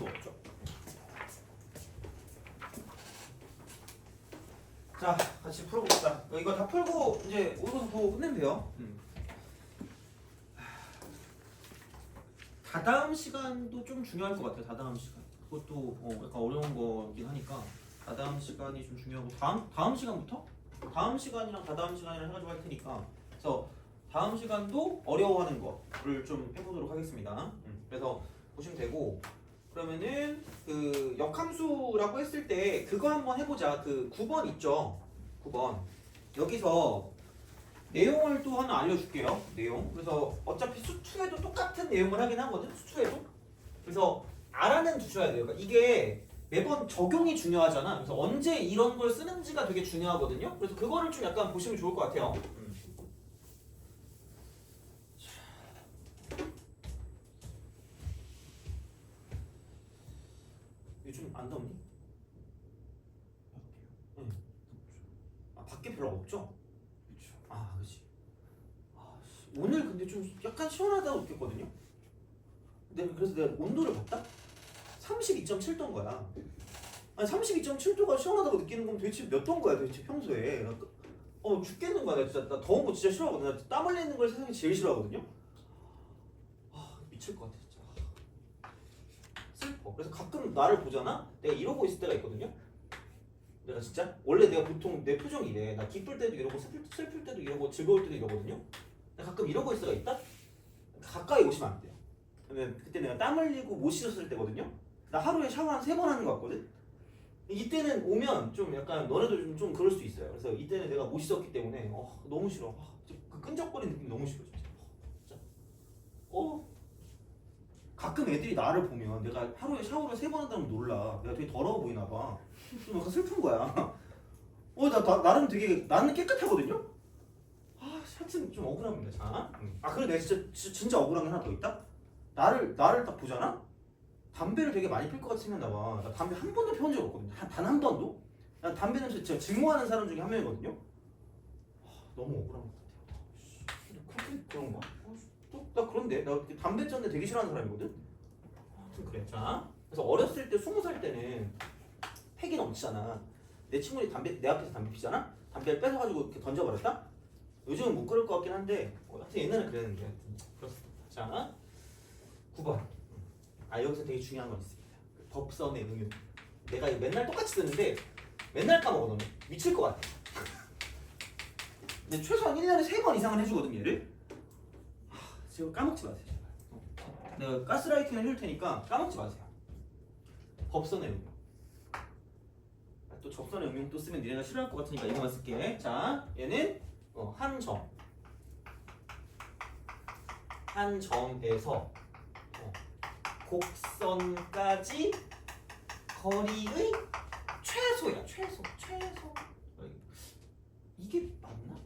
없죠. 자, 같이 풀어봅시다. 이거 다 풀고 이제 오른손 보고 끝내면 돼요. 다다음 시간도 좀 중요할 것 같아요. 다다음 시간. 그것도 약간 어려운 거긴 하니까 다다음 시간이 좀 중요하고 다음 시간부터 다음 시간이랑 다다음 시간이랑 해가지고 할 테니까 그래서 다음 시간도 어려워하는 거를 좀 해보도록 하겠습니다. 그래서 보시면 되고 그러면은 그 역함수라고 했을 때 그거 한번 해보자. 그 9번 있죠. 9번 여기서 내용을 또 하나 알려줄게요. 내용. 그래서 어차피 수투에도 똑같은 내용을 하긴 하거든. 수투에도. 그래서 알아는 두셔야 돼요. 그러니까 이게 매번 적용이 중요하잖아. 그래서 언제 이런 걸 쓰는지가 되게 중요하거든요. 그래서 그거를 좀 약간 보시면 좋을 것 같아요. 요즘 안 덥니? 응. 밖에 별로 없죠? 그렇죠. 그렇지. 오늘 근데 좀 약간 시원하다고 느꼈거든요. 그래서 내가 온도를 봤다? 32.7도인 거야. 아니 32.7도가 시원하다고 느끼는 건 도대체 몇 도인 거야 도대체 평소에. 죽겠는 거야. 나 더운 거 진짜 싫어하거든. 나 땀 흘리는 걸 세상에 제일 싫어하거든요. 미칠 것 같아 진짜. 슬퍼. 그래서 가끔 나를 보잖아. 내가 이러고 있을 때가 있거든요. 내가 진짜 원래 내가 보통 내 표정이 이래. 나 기쁠 때도 이러고 슬플 때도 이러고 즐거울 때도 이러거든요. 내가 가끔 이러고 있을 때가 있다. 가까이 오시면 안 돼요. 그때 내가 땀 흘리고 못 씻었을 때거든요. 나 하루에 샤워 한 3번 하는 거 같거든. 이때는 오면 좀 약간 너네도 좀 그럴 수 있어요. 그래서 이때는 내가 못 씻었기 때문에 너무 싫어. 그 끈적거리는 느낌 너무 싫어 진짜. 가끔 애들이 나를 보면 내가 하루에 샤워를 3번 한다면 놀라. 내가 되게 더러워 보이나 봐. 좀 약간 슬픈 거야. 나름 되게 나는 깨끗하거든요. 하여튼 좀 억울합니다. 자, 그리고 내가 진짜 억울한 게 하나 더 있다. 나를 딱 보잖아. 담배를 되게 많이 필 것 같이 생겼나 봐. 나 담배 한 번도 펴본 적 없거든. 단 한 번도. 난 담배 냄새 진짜 증오하는 사람 중에 한 명이거든요. 너무 억울한 것 같아. 그렇게 그런가? 나 그런데 나 담배 전에 되게 싫어하는 사람이거든. 아무튼 그래. 자, 그래서 어렸을 때 20살 때는 패기 넘치잖아. 내 친구들이 내 앞에서 담배 피잖아. 담배를 뺏어가지고 이렇게 던져버렸다. 요즘은 못 그럴 것 같긴 한데 하여튼 옛날엔 그랬는데 그렇습니다. 자, 9번. 여기서 되게 중요한 건 있습니다. 법선의 응용. 내가 이거 맨날 똑같이 쓰는데 맨날 까먹어놓네. 미칠 것 같아. 근데 최소한 1년에 3번 이상은 해주거든 얘를. 지금 까먹지 마세요. 제발. 내가 가스라이팅을 해줄 테니까 까먹지 마세요. 법선의 응용. 또 접선의 응용 또 쓰면 니네가 싫어할 것 같으니까 이거만 쓸게. 자, 얘는 한 점에서 곡선까지 거리의 최소야. 최소. 이게 맞나?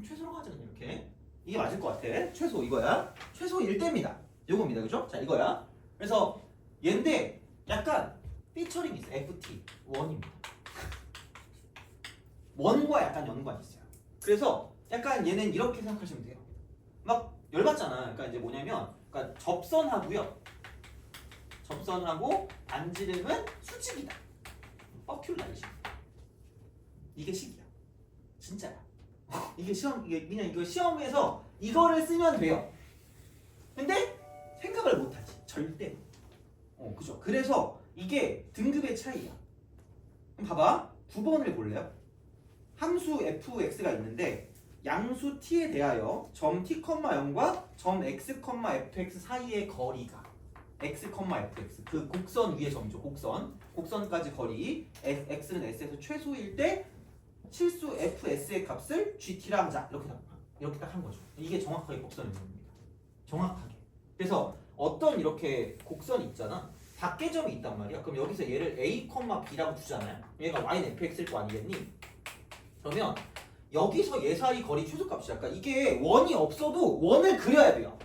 최소라고 하자 그냥 이렇게. 이게 맞을 것 같아. 최소 이거야. 최소 1대입니다. 요겁니다. 그죠? 자, 이거야. 그래서 얘인데 약간 피처링이 있어. FT 원입니다. 원과 약간 연관이 있어요. 그래서 약간 얘는 이렇게 생각하시면 돼요. 막 열받잖아. 그러니까 이제 뭐냐면, 그러니까 접선하고요. 접선하고 반지름은 수직이다. 퍼큘라이션. 이게 식이야. 진짜야. 이게 그냥 이거 시험에서 이거를 쓰면 돼요. 근데 생각을 못하지. 절대. 그죠. 그래서 이게 등급의 차이야. 그럼 봐봐. 9번을 볼래요? 함수 fx가 있는데 양수 t에 대하여 점 t, 0과 점 x, fx 사이의 거리가 x, fx 그 곡선 위의 점이죠. 곡선까지 거리 x는 s에서 최소일 때 실수 fs의 값을 gt라 하자. 이렇게 딱 한 거죠. 이게 정확하게 곡선의 점입니다. 정확하게. 그래서 어떤 이렇게 곡선이 있잖아. 밖의 점이 있단 말이야. 그럼 여기서 얘를 a, b라고 주잖아요. 얘가 y는 fx일 거 아니겠니? 그러면 여기서 얘 사이 거리 최소값이야. 그러니까 이게 원이 없어도 원을 그려야 돼요.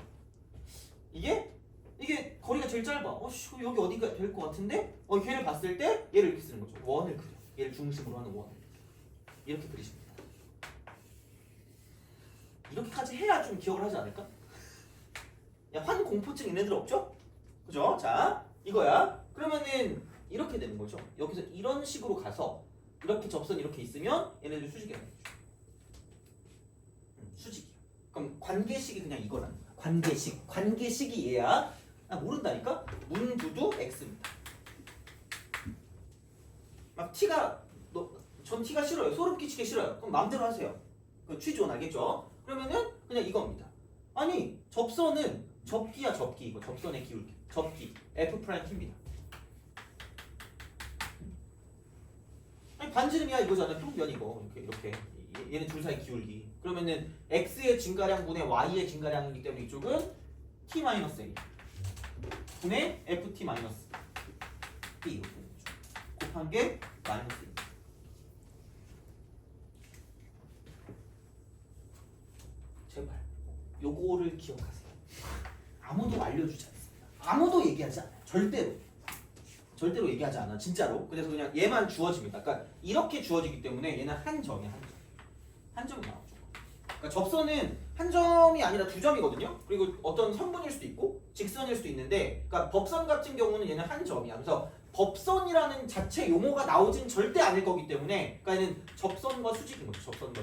이게 거리가 제일 짧아. 여기 어디가 될 것 같은데? 걔를 봤을 때 얘를 이렇게 쓰는 거죠. 원을 그려. 얘를 중심으로 하는 원을. 이렇게 그리시면 됩니다. 이렇게까지 해야 좀 기억을 하지 않을까? 야, 환공포증 있는 애들 없죠? 그죠? 자, 이거야. 그러면은 이렇게 되는 거죠. 여기서 이런 식으로 가서 이렇게 접선 이렇게 있으면 얘네들 수직이야. 수직이야. 그럼 관계식이 그냥 이거라는 거야. 관계식이 얘야. 아, 모른다니까? 문두두 x입니다. 막 t가 전 t가 싫어요. 소름 끼치기 싫어요. 그럼 마음대로 하세요. 그 취지원 알겠죠? 그러면은 그냥 이겁니다. 아니 접선은 접기야 접기. 이거 접선의 기울기. 접기 f 프라임 t입니다. 아니 반지름이야 이거잖아. 평면 이거 이렇게 얘는 둘 사이 기울기. 그러면은 x의 증가량분의 y의 증가량이기 때문에 이쪽은 t-a 분의 ft-b 이렇게 곱한 게 마이너스 1. 제발 요거를 기억하세요. 아무도 알려주지 않습니다. 아무도 얘기하지 않아요. 절대로 얘기하지 않아. 진짜로. 그래서 그냥 얘만 주어집니다. 그러니까 이렇게 주어지기 때문에 얘는 한 점이 나오죠. 그러니까 접선은 한 점이 아니라 두 점이거든요. 그리고 어떤 선분일 수도 있고 직선일 수도 있는데, 그러니까 법선 같은 경우는 얘는 한 점이야. 그래서 법선이라는 자체 용어가 나오진 절대 않을 거기 때문에, 그러니까 얘는 접선과 수직인 거죠. 접선과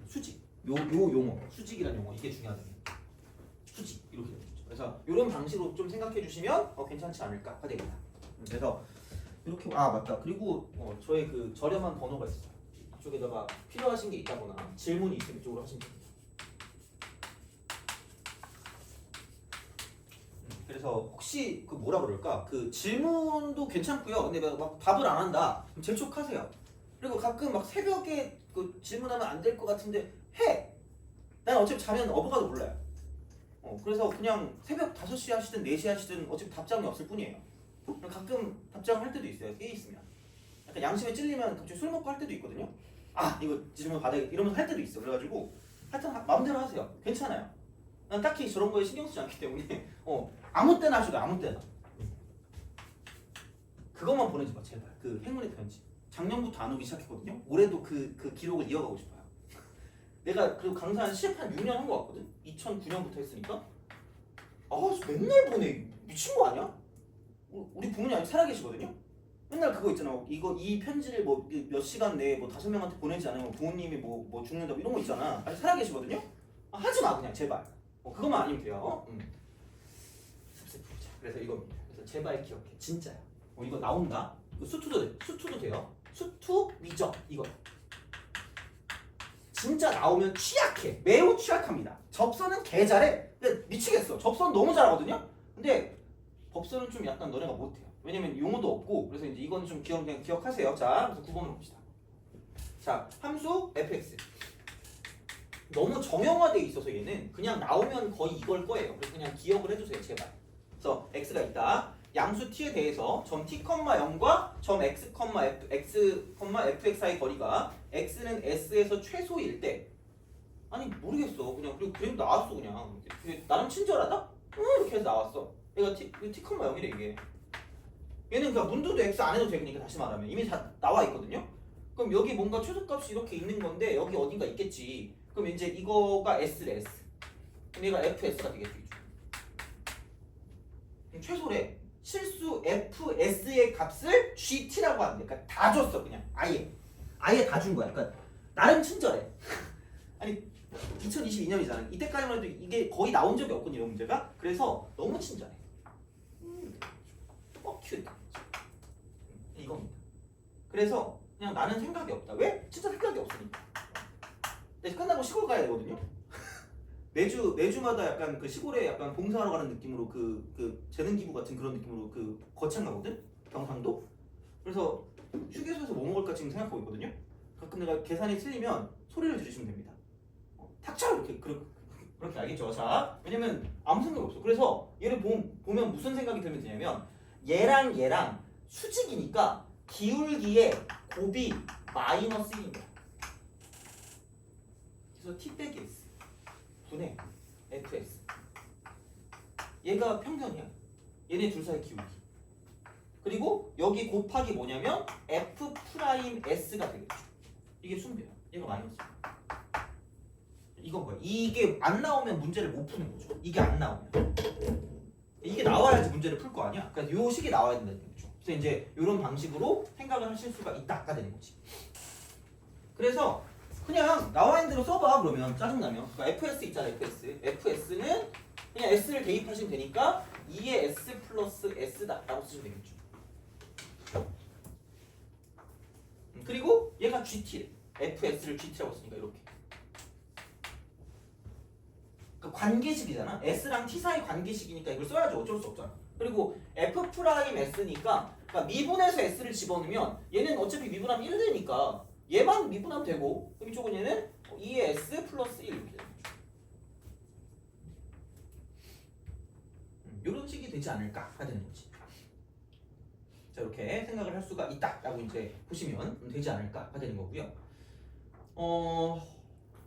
수직. 요 용어, 수직이라는 용어 이게 중요하다. 수직 이렇게 되는 거죠. 그래서 이런 방식으로 좀 생각해 주시면 괜찮지 않을까 됩니다. 그래서 이렇게 맞다. 그리고 저의 그 저렴한 번호가 있어요. 이쪽에다가 필요하신 게 있다거나 질문이 있으면 이쪽으로 하시면 됩니다. 그래서 혹시 그 뭐라 그럴까? 그 질문도 괜찮고요. 근데 막 답을 안 한다. 그럼 재촉하세요. 그리고 가끔 막 새벽에 그 질문하면 안 될 것 같은데 해. 난 어차피 자면 어버가도 몰라요. 그래서 그냥 새벽 5시에 하시든 4시에 하시든 어차피 답장이 없을 뿐이에요. 가끔 답장을 할 때도 있어요. 깨 있으면. 약간 양심에 찔리면 갑자기 술 먹고 할 때도 있거든요. 이거 질문 받아야겠다 이러면서 할 때도 있어. 그래가지고 하여튼 마음대로 하세요. 괜찮아요. 난 딱히 저런 거에 신경 쓰지 않기 때문에 아무 때나 하셔도 아무 때나. 그것만 보내지 마 제발. 그 행운의 편지. 작년부터 안 오기 시작했거든요. 올해도 그 기록을 이어가고 싶어요. 내가 그리고 강사 한 6년 한 거 같거든. 2009년부터 했으니까. 맨날 보내. 미친 거 아니야? 우리 부모님 아직 살아계시거든요. 맨날 그거 있잖아. 이 편지를 몇 시간 내에 5명한테 보내지 않으면 부모님이 뭐 죽는다 이런 거 있잖아. 아직 살아계시거든요. 하지 마 그냥 제발. 그것만 아니면 돼요. 습습부자. 그래서 이겁니다. 그래서 제발 기억해. 진짜야. 이거 나온다. 수투도 돼요. 수투 미적 이거. 진짜 나오면 취약해. 매우 취약합니다. 접선은 개 잘해. 근데 미치겠어. 접선 너무 잘하거든요. 근데 법선은 좀 약간 너네가 못해요. 왜냐면 용어도 없고. 그래서 이제 이건 좀 그냥 기억하세요. 자, 그래서 9번을 봅시다. 자, 함수 fx. 너무 정형화되어 있어서 얘는 그냥 나오면 거의 이걸 거예요. 그래서 그냥 기억을 해주세요. 제발. 그래서 x가 있다. 양수 t에 대해서 점 t, 0과 점 x, fx 사이 거리가 x는 s에서 최소일 때. 아니 모르겠어. 그냥 그림 나왔어 그냥. 나름 친절하다? 이렇게 해서 나왔어. 얘가 t, 0이래 이게. 얘는 그냥 문두도 x 안 해도 되니까 다시 말하면 이미 다 나와 있거든요. 그럼 여기 뭔가 최소값이 이렇게 있는 건데 여기 어딘가 있겠지. 그럼 이제 이거가 s래 s. 그럼 얘가 fs가 되겠지. 최소래. 실수 fs의 값을 gt라고 하는데, 그러니까 다 줬어 그냥 아예 다 준 거야. 그러니까 나름 친절해. 아니 2022년이잖아. 이때까지만 해도 이게 거의 나온 적이 없거든요 이런 문제가. 그래서 너무 친절해. 큐 이겁니다. 그래서 그냥 나는 생각이 없다. 왜? 진짜 생각이 없으니까. 근데 끝나고 시골 가야 되거든요. 매주마다 약간 그 시골에 약간 봉사하러 가는 느낌으로 그 재능기부 같은 그런 느낌으로 그 거창 가거든? 경상도? 그래서 휴게소에서 뭐 먹을까 지금 생각하고 있거든요? 가끔 내가 계산이 틀리면 소리를 들으시면 됩니다. 탁차! 그렇게 알겠죠? 자, 왜냐면 아무 생각이 없어. 그래서 얘를 보면 무슨 생각이 들면 되냐면 얘랑 수직이니까 기울기의 곱이 마이너스 1인 거야. 그래서 t 빼기 s 분의 fs. 얘가 평면이야. 얘네 둘 사이 기울기. 그리고 여기 곱하기 뭐냐면 f 프라임 s가 되겠죠. 이게 순배야. 얘가 마이너스. 이건 뭐야? 이게 안 나오면 문제를 못 푸는 거죠. 이게 안 나오면. 이게 나와야지 문제를 풀 거 아니야. 그러니까 요 식이 나와야 된다는 거죠. 그래서 이제 이런 방식으로 생각을 하실 수가 있다가 되는 거지. 그래서 그냥 나와 있는 대로 써봐. 그러면 짜증나면. 그러니까 fs 있잖아. fs는 그냥 s를 대입하시면 되니까 2의 s 플러스 s다라고 쓰시면 되겠죠. 그리고 얘가 gt, fs를 gt라고 쓰니까 이렇게. 그 관계식이잖아. s랑 t 사이 관계식이니까 이걸 써야죠. 어쩔 수 없잖아. 그리고 f 프라임 s니까 그러니까 미분에서 s를 집어넣으면 얘는 어차피 미분하면 1 되니까 얘만 미분하면 되고 그럼 이쪽은 얘는 2의 s 플러스 1 이렇게 되는 거죠. 이런 식이 되지 않을까가 되는 거지. 자, 이렇게 생각을 할 수가 있다라고 이제 보시면 되지 않을까가 되는 거고요.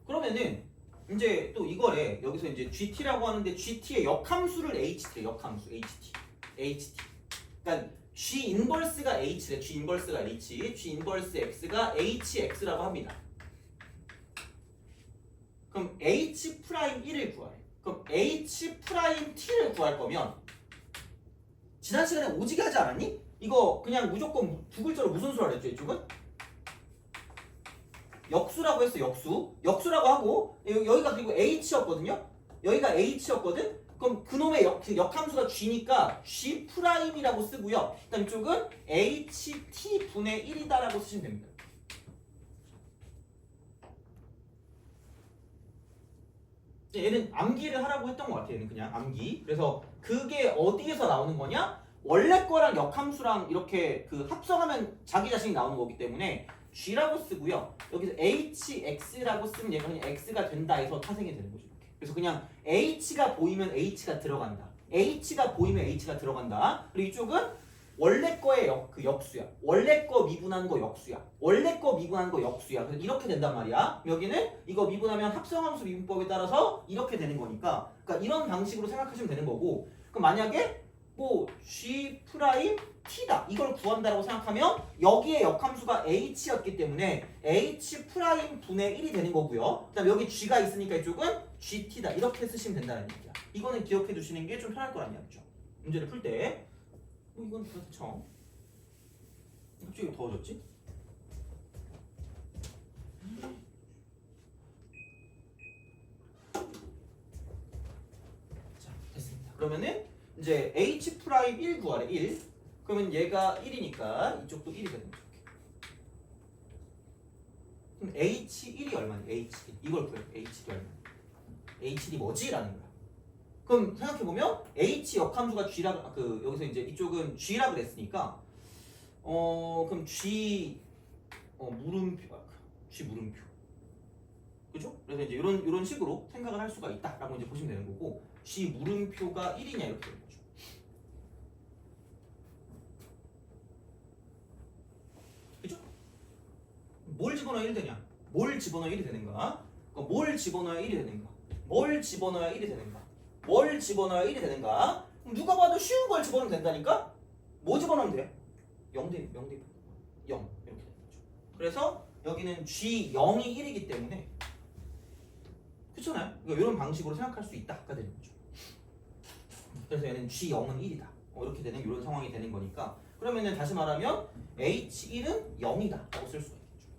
그러면은 이제 또 이거래 여기서 이제 GT라고 하는데 GT의 역함수를 HT래. 역함수 HT. 그러니까 G 인버스가 H래. G 인버스가 H, G 인버스 X가 HX라고 합니다. 그럼 H 프라임 1을 구하래. 그럼 H 프라임 T를 구할 거면 지난 시간에 오지게 하지 않았니? 이거 그냥 무조건 두 글자로 무슨 수라 그랬죠? 이쪽은? 역수라고 했어. 역수라고 하고 여기가 그리고 H였거든요. 여기가 H였거든. 그럼 그놈의 역함수가 G니까 G 프라임이라고 쓰고요. 그다음 이쪽은 HT 분의 1이다라고 쓰시면 됩니다. 얘는 암기를 하라고 했던 것 같아요. 얘는 그냥 암기. 그래서 그게 어디에서 나오는 거냐? 원래 거랑 역함수랑 이렇게 그 합성하면 자기 자신이 나오는 거기 때문에 G라고 쓰고요. 여기서 HX라고 쓰면 얘가 그냥 X가 된다 해서 타생이 되는 거죠. 이렇게. 그래서 그냥 H가 보이면 H가 들어간다. H가 보이면 H가 들어간다. 그리고 이쪽은 원래 거의 역수야. 원래 거 미분한 거 역수야. 원래 거 미분한 거 역수야. 그래서 이렇게 된단 말이야. 여기는 이거 미분하면 합성함수 미분법에 따라서 이렇게 되는 거니까 그러니까 이런 방식으로 생각하시면 되는 거고 그럼 만약에 뭐 G 프라임 T다 이걸 구한다라고 생각하면 여기에 역함수가 H였기 때문에 H 프라임 분의 1이 되는 거고요. 그다음 여기 G가 있으니까 이쪽은 GT다 이렇게 쓰시면 된다는 얘기야. 이거는 기억해 두시는 게 좀 편할 거란 이야기죠. 문제를 풀 때. 이건 그렇죠. 갑자기 더워졌지? 자, 됐습니다. 그러면은 이제 H 프라임 1 구하래. 1. 그러면 얘가 1이니까 이쪽도 1이 되는 거죠. 그럼 H1이 얼마니? H1. 이걸 구해. H1이 얼마니? H1이 뭐지? 라는 거야. 그럼 생각해보면 H 역함수가 G라 여기서 이제 이쪽은 G라 그랬으니까 그럼 G 물음표 G 물음표 그죠? 그래서 이제 이런 식으로 생각을 할 수가 있다라고 이제 보시면 되는 거고 G 물음표가 1이냐 이렇게 되는 거죠. 그죠? 뭘 집어넣어야 1 되냐? 뭘 집어넣어야 1이 되는가? 뭘 집어넣어야 1이 되는가? 뭘 집어넣어야 1이 되는가? 뭘 집어넣어야 1이 되는가? 그럼 누가 봐도 쉬운 걸 집어넣으면 된다니까? 뭐 집어넣으면 돼요? 0 이렇게 되는 거죠. 그래서 여기는 G0이 1이기 때문에 그렇잖아요? 그러니까 이런 방식으로 생각할 수 있다가 되는 거죠. 그래서 얘는 G0은 1이다. 이렇게 되는 이런 상황이 되는 거니까 그러면은 다시 말하면 H1은 0이다 라고 쓸 수가 있겠죠.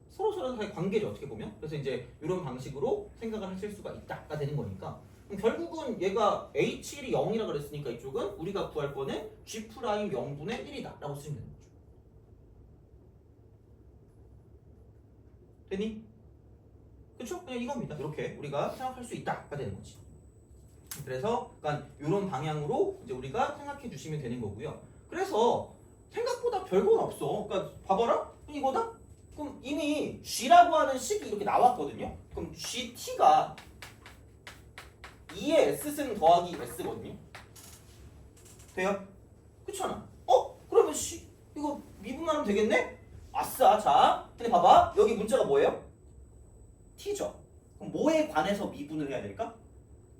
서로 사이의 관계죠 어떻게 보면. 그래서 이제 이런 방식으로 생각을 하실 수가 있다가 되는 거니까 결국은 얘가 H1이 0이라 그랬으니까 이쪽은 우리가 구할 거는 G 프라임 0분의 1이다 라고 쓰시면 되는 거죠. 됐니? 그쵸? 그냥 이겁니다. 이렇게 우리가 생각할 수 있다가 되는 거지. 그래서 그러니까 이런 방향으로 이제 우리가 생각해 주시면 되는 거고요. 그래서 생각보다 별건 없어. 그러니까 봐봐라. 이거다? 그럼 이미 G라고 하는 식이 이렇게 나왔거든요. 그럼 GT가 2의 S승 더하기 S거든요. 돼요? 그렇잖아. 그러면 이거 미분하면 되겠네? 아싸. 자, 근데 봐봐. 여기 문자가 뭐예요? T죠. 그럼 뭐에 관해서 미분을 해야 될까?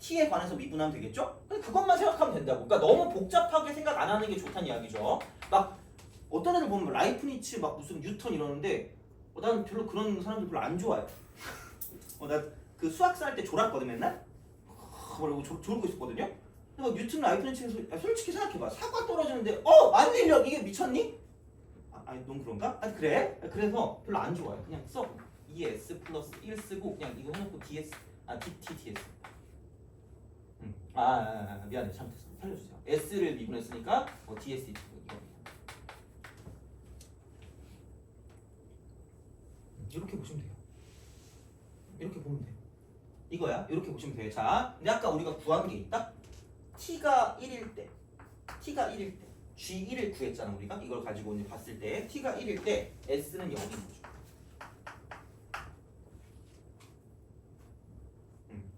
t에 관해서 미분하면 되겠죠? 근데 그것만 생각하면 된다고. 그러니까 너무 복잡하게 생각 안 하는 게 좋다는 이야기죠. 막 어떤 애들 보면 라이프니츠 막 무슨 뉴턴 이러는데 난 별로 그런 사람들 별로 안 좋아해. 나 그 수학사 할 때 졸았거든 맨날. 뭐라고 졸고 있었거든요. 근데 막 뉴턴 라이프니츠에서 솔직히 생각해봐. 사과 떨어지는데 만일력 이게 미쳤니? 아니 넌 그런가? 아니 그래? 그래서 별로 안 좋아해. 그냥 써. ES 플러스 1 쓰고 그냥 이거 해놓고 DS DT DS. 미안해 잘못했어. 살려주세요. S를 미분했으니까 DS 이거. 이렇게 보시면 돼요. 이렇게 보면 돼. 이거야. 이렇게 보시면 돼요. 자, 근데 아까 우리가 구한 게 있다. t가 1일 때, G1을 구했잖아 우리가. 이걸 가지고 이제 봤을 때 t가 1일 때 S는 0인 거죠.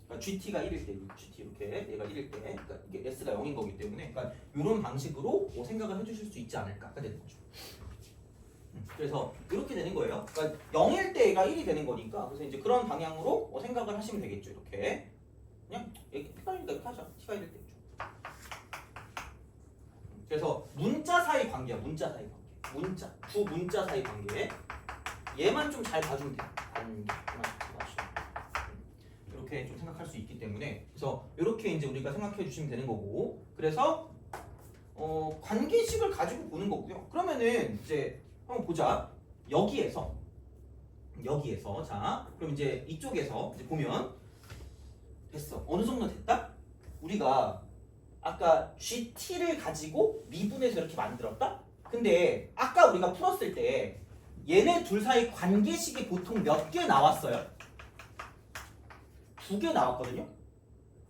그러니까 GT가 1일 때, GT 이렇게 얘가 1일 때, 그러니까 이게 S가 0인 거기 때문에, 그러니까 이런 방식으로 생각을 해주실 수 있지 않을까가 되는 거죠. 그래서 이렇게 되는 거예요. 그러니까 0일 때 얘가 1이 되는 거니까, 그래서 이제 그런 방향으로 생각을 하시면 되겠죠. 이렇게 그냥 헷갈리니까 이렇게 하자. t가 1일 때. 그래서 문자 사이 관계야. 문자 사이 관계. 두 문자 사이 관계. 얘만 좀 잘 봐주면 돼. 이렇게 좀 생각할 수 있기 때문에, 그래서 이렇게 이제 우리가 생각해 주시면 되는 거고, 그래서 관계식을 가지고 보는 거고요. 그러면은 이제 한번 보자. 여기에서 자, 그럼 이제 이쪽에서 이제 보면 됐어. 어느 정도 됐다? 우리가 아까 GT를 가지고 미분해서 이렇게 만들었다? 근데 아까 우리가 풀었을 때 얘네 둘 사이 관계식이 보통 몇 개 나왔어요? 2개 나왔거든요?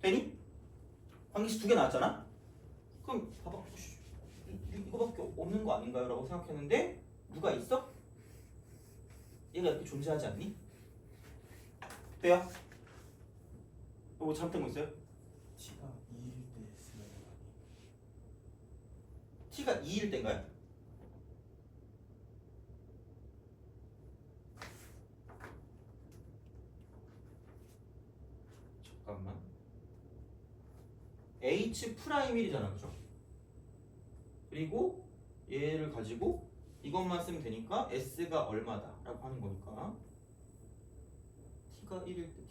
되니? 관계식 2개 나왔잖아? 그럼 봐봐. 이거밖에 없는 거 아닌가요? 라고 생각했는데 누가 있어? 얘가 이렇게 존재하지 않니? 돼요? 뭐 잘못된 거 있어요? t가 2일 때인가요? 잠깐만. H'1이잖아, 그죠? 그리고 얘를 가지고 이것만 쓰면 되니까 S가 얼마다 라고 하는 거니까 t가 1일 때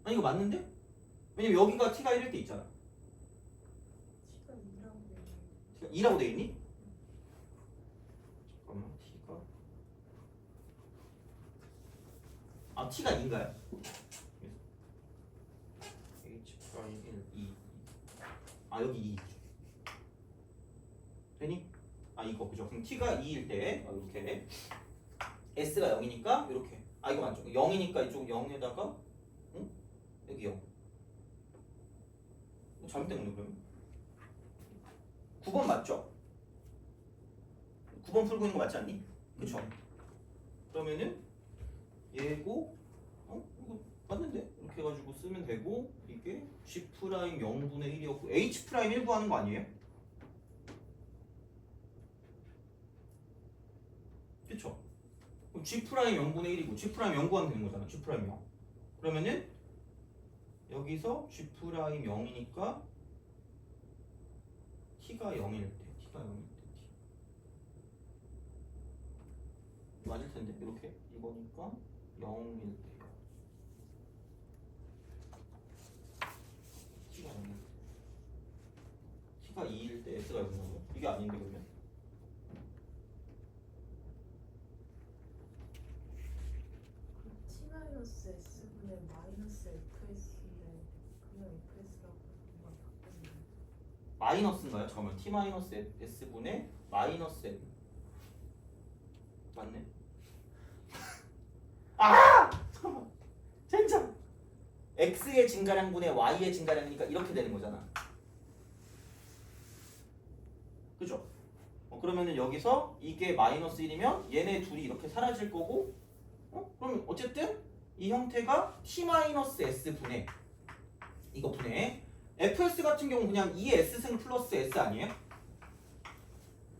아니 이거 맞는데? 왜냐면 여기가 t가 1일 때 있잖아. t가 2라고 돼 있니? 잠깐만. t가 2인가요? H'1 2 여기 2 되니? 이거 그죠? 그럼 t가 2일 때 이렇게 s가 0이니까 이렇게 이거 맞죠? 0이니까 이쪽 0에다가 여기 0 잘못된 거네 그러면 9번 맞죠? 9번 풀고 있는 거 맞지 않니? 그쵸? 그러면은 얘고 이거 맞는데? 이렇게 해가지고 쓰면 되고 이게 G' 0분의 1이었고 H' 1 구하는 거 아니에요? 그쵸? 그럼 G' 0분의 1이고 G' 0 구하면 되는 거잖아. G' 0 그러면은 여기서 G' 0이니까 t가 0일 때 t 맞을 텐데 이렇게 이거니까 0일 때 t가 0일 때 t가 2일 때 s가 0이라고? 이게 아닌데 그러면 T-S분의 마이너스 FS인데 그냥 FS라고 한번 바꾸면 마이너스인가요? 잠깐만 T-S분의 마이너스 M 맞네? 잠깐만 젠장 X의 증가량분의 Y의 증가량이니까 이렇게 되는 거잖아. 그죠? 그러면은 여기서 이게 마이너스 1이면 얘네 둘이 이렇게 사라질 거고 그러면 어쨌든 이 형태가 T-S 분의 이거 분의 fs 같은 경우는 그냥 2s승 플러스 s 아니에요?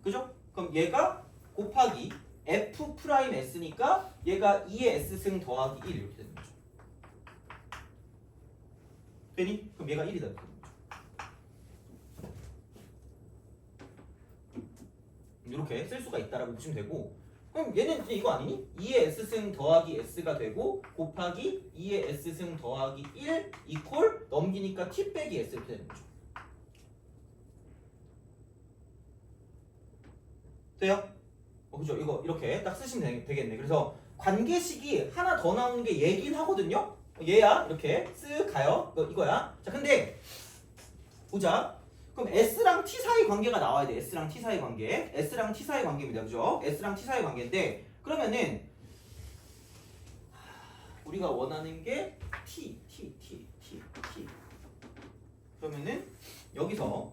그죠? 그럼 얘가 곱하기 f''s니까 얘가 2의 s승 더하기 1 이렇게 되는 거죠. 되니? 그럼 얘가 1이다. 이렇게 쓸 수가 있다라고 보시면 되고, 그럼 얘는 이제 이거 아니니? 2의 s승 더하기 s가 되고 곱하기 2의 s승 더하기 1 이퀄 넘기니까 t 빼기 s 이렇게 되는 거죠. 돼요? 그죠? 이거 이렇게 딱 쓰시면 되겠네. 그래서 관계식이 하나 더 나오는 게 얘긴 하거든요. 얘야 이렇게 쓱 가요. 이거야. 자, 근데 보자. 그럼 S랑 T 사이 관계가 나와야 돼. S랑 T 사이 관계. S랑 T 사이 관계입니다. 그죠? S랑 T 사이 관계인데 그러면은 우리가 원하는 게 T. 그러면은 여기서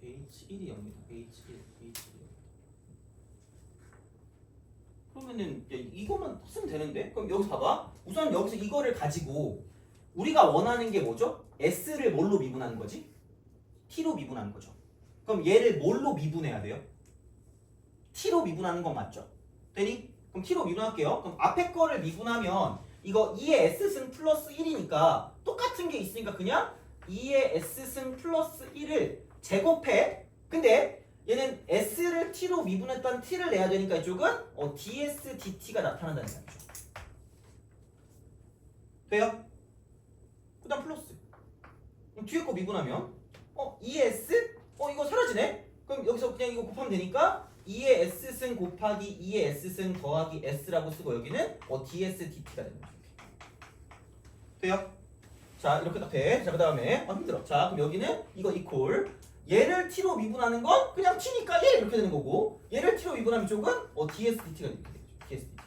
H1이 0이다. H1. 그러면은 이거만 쓰면 되는데? 그럼 여기서 봐봐. 우선 여기서 이거를 가지고 우리가 원하는 게 뭐죠? S를 뭘로 미분하는 거지? T로 미분하는 거죠. 그럼 얘를 뭘로 미분해야 돼요? T로 미분하는 건 맞죠? 되니? 그럼 T로 미분할게요. 그럼 앞에 거를 미분하면 이거 2의 S승 플러스 1이니까 똑같은 게 있으니까 그냥 2의 S승 플러스 1을 제곱해. 근데 얘는 S를 T로 미분했던 T를 내야 되니까 이쪽은 ds dt가 나타난다는 말이죠. 돼요? 그 다음 플러스. 그럼 뒤에 거 미분하면 2s? 이거 사라지네? 그럼 여기서 그냥 이거 곱하면 되니까 2의 s승 곱하기 2의 s승 더하기 s라고 쓰고 여기는 ds dt가 되는 거죠. 돼요? 자, 이렇게 딱 돼. 자, 그 다음에 힘들어. 자, 그럼 여기는 이거 이퀄 얘를 t로 미분하는 건 그냥 t니까 1 이렇게 되는 거고 얘를 t로 미분하면 이쪽은 ds dt가 이렇게 되죠. ds dt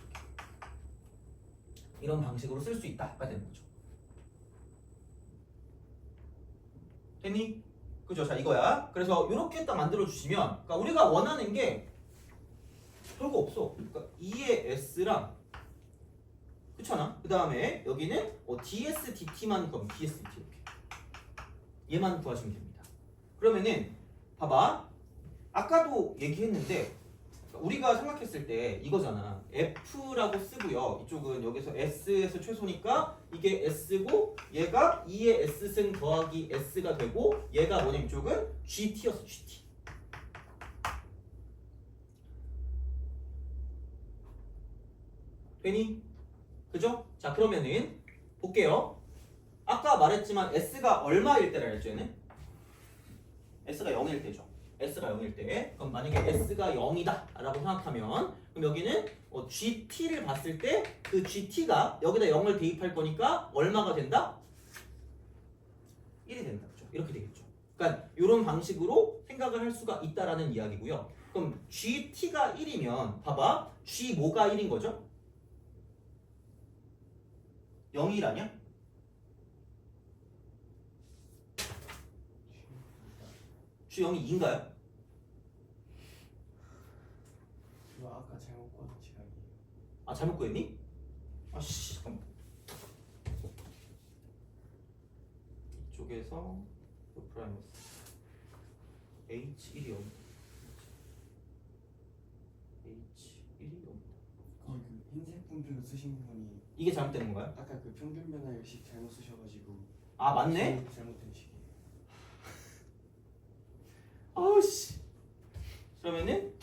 이런 방식으로 쓸 수 있다가 되는 거죠. 됐니? 그죠? 자, 이거야. 그래서 이렇게 딱 만들어 주시면 그러니까 우리가 원하는 게 별거 없어. 그러니까 2의 s랑 그렇잖아. 그 다음에 여기는 ds dt만 구하면 ds dt 이렇게 얘만 구하시면 됩니다. 그러면은 봐봐. 아까도 얘기했는데 우리가 생각했을 때 이거잖아. F라고 쓰고요. 이쪽은 여기서 S에서 최소니까 이게 S고 얘가 2의 S승 더하기 S가 되고 얘가 뭐냐면 이쪽은 GT였어. GT. 되니? 그죠? 자, 그러면은 볼게요. 아까 말했지만 S가 얼마일 때라 했죠, 얘는? S가 0일 때죠. S가 0일 때. 그럼 만약에 S가 0이다 라고 생각하면 그럼 여기는 GT를 봤을 때 그 GT가 여기다 0을 대입할 거니까 얼마가 된다? 1이 된다. 그죠? 이렇게 되겠죠. 그러니까 이런 방식으로 생각을 할 수가 있다라는 이야기고요. 그럼 GT가 1이면 봐봐. G 뭐가 1인 거죠? 0이 1 아니야? G0이 2인가요? 이거 아까 잘못 구한 지각이에요. 아, 잘못 구했니? 아씨, 잠깐만. 이쪽에서 프라이머스 H1이 0. H1이 0. 그 흰색 분표로 쓰신 분이 이게 잘못된 건가요? 아까 그 평균 변화율식 잘못 쓰셔가지고 아, 맞네? 잘못된 식이에요. 아우씨. 그러면은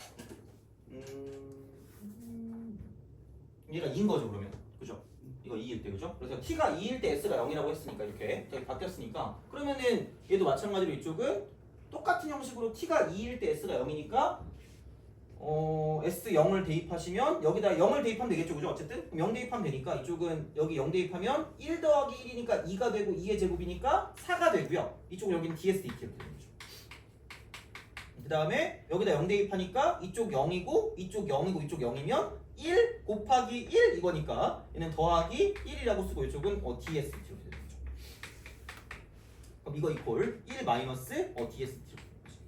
얘가 2인 거죠, 그러면. 그죠? 이거 2일 때, 그죠? 그래서 t가 2일 때 s가 0이라고 했으니까 이렇게 저기 바뀌었으니까 그러면은 얘도 마찬가지로 이쪽은 똑같은 형식으로 t가 2일 때 s가 0이니까 S0을 대입하시면 여기다 0을 대입하면 되겠죠, 그죠? 어쨌든 0 대입하면 되니까 이쪽은 여기 0 대입하면 1 더하기 1이니까 2가 되고 2의 제곱이니까 4가 되고요. 이쪽은 여기는 ds dt 이렇게 되는 거죠. 그 다음에 여기다 0 대입하니까 이쪽 0이고 이쪽 0이고 이쪽 0이면 1 곱하기 1 이거니까 얘는 더하기 1이라고 쓰고 이쪽은 ds dt 이렇게 되는 거죠. 그럼 이거 이퀄 1 마이너스 ds dt 이렇게 되는 거죠.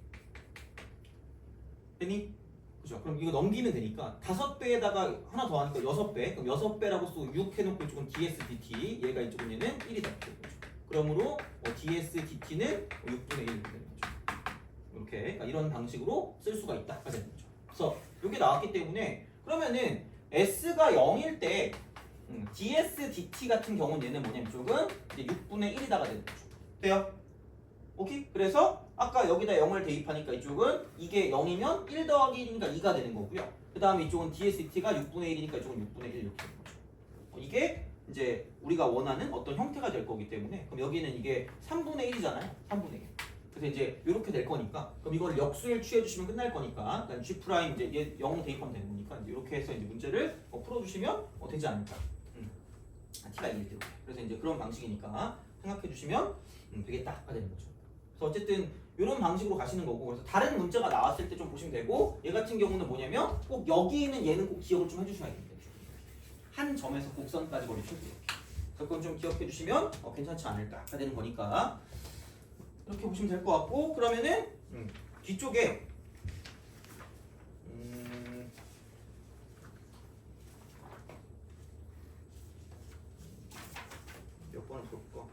됐니? 그죠? 그럼 이거 넘기면 되니까 5배에다가 하나 더 하니까 6배. 그럼 6배라고 쓰고 6 해놓고 이쪽은 ds dt 얘가 이쪽은 얘는 1이다 이렇게 되는 거죠. 그러므로 ds dt는 6분의 1 이렇게 되는 거죠. 이렇게 그러니까 이런 방식으로 쓸 수가 있다 되는 거죠. 그래서 이게 나왔기 때문에 그러면은 s가 0일 때 ds dt 같은 경우는 얘는 뭐냐면 이쪽은 이제 6분의 1이다가 되는 거죠. 돼요? 오케이? 그래서 아까 여기다 0을 대입하니까 이쪽은 이게 0이면 1 더하기 1이니까 2가 되는 거고요. 그 다음에 이쪽은 ds dt가 6분의 1이니까 이쪽은 6분의 1 이렇게 되는 거죠. 이게 이제 우리가 원하는 어떤 형태가 될 거기 때문에 그럼 여기는 이게 3분의 1이잖아요. 3분의 1. 그래서 이제 이렇게 될 거니까 그럼 이걸 역수를 취해 주시면 끝날 거니까 그러니까 G 프라임 이제 얘 0 대입하면 되는 거니까 이제 이렇게 해서 이제 문제를 풀어 주시면 되지 않을까. t가 1 이렇게. 그래서 이제 그런 방식이니까 생각해 주시면 되겠다가 되는 거죠. 그래서 어쨌든 이런 방식으로 가시는 거고 그래서 다른 문제가 나왔을 때 좀 보시면 되고 얘 같은 경우는 뭐냐면 꼭 여기 있는 얘는 꼭 기억을 좀 해주셔야 됩니다. 한 점에서 곡선까지 거리 최대 이렇게. 그래서 그건 좀 기억해 주시면 괜찮지 않을까가 되는 거니까 이렇게 보시면 될 것 같고 그러면은 뒤쪽에 몇 번을 볼까?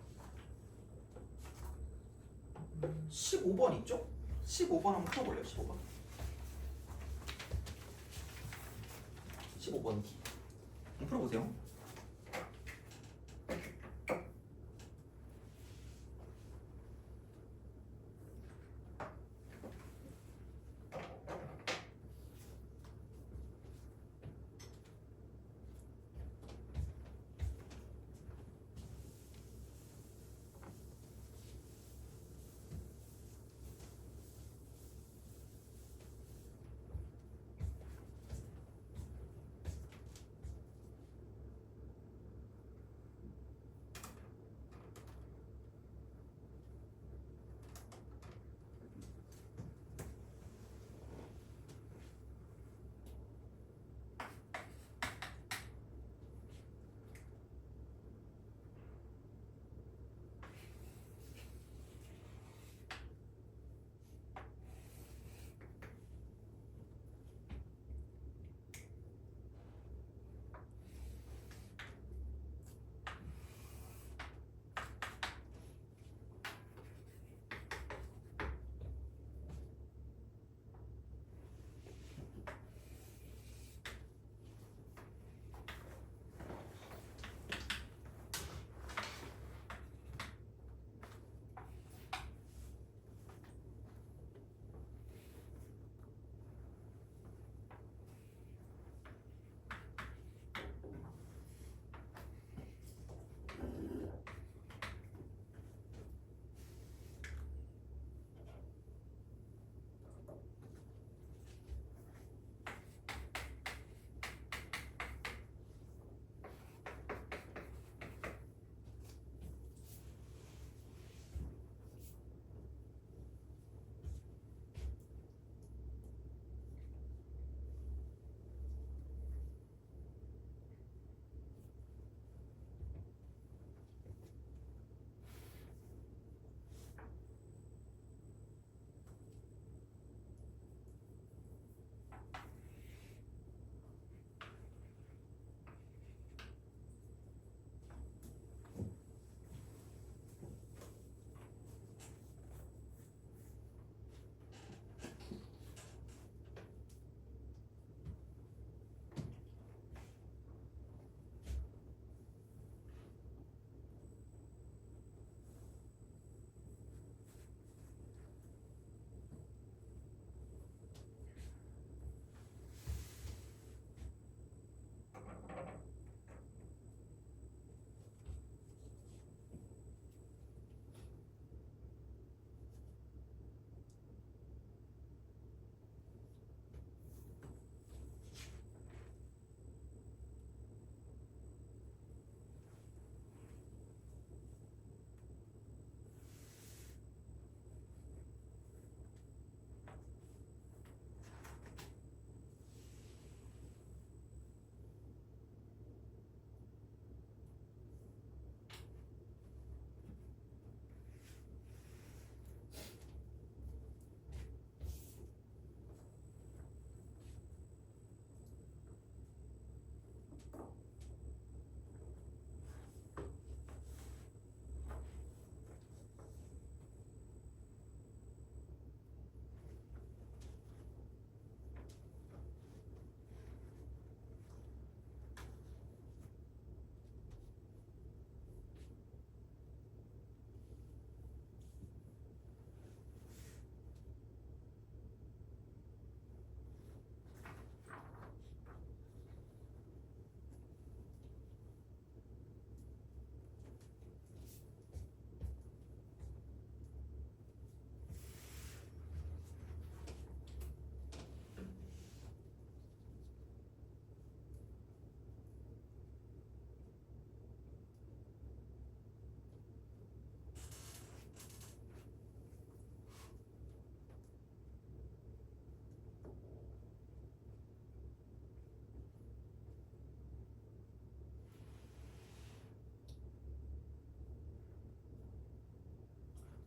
15번 있죠? 15번 한번 풀어볼래요? 15번 15번 D 한번 풀어보세요.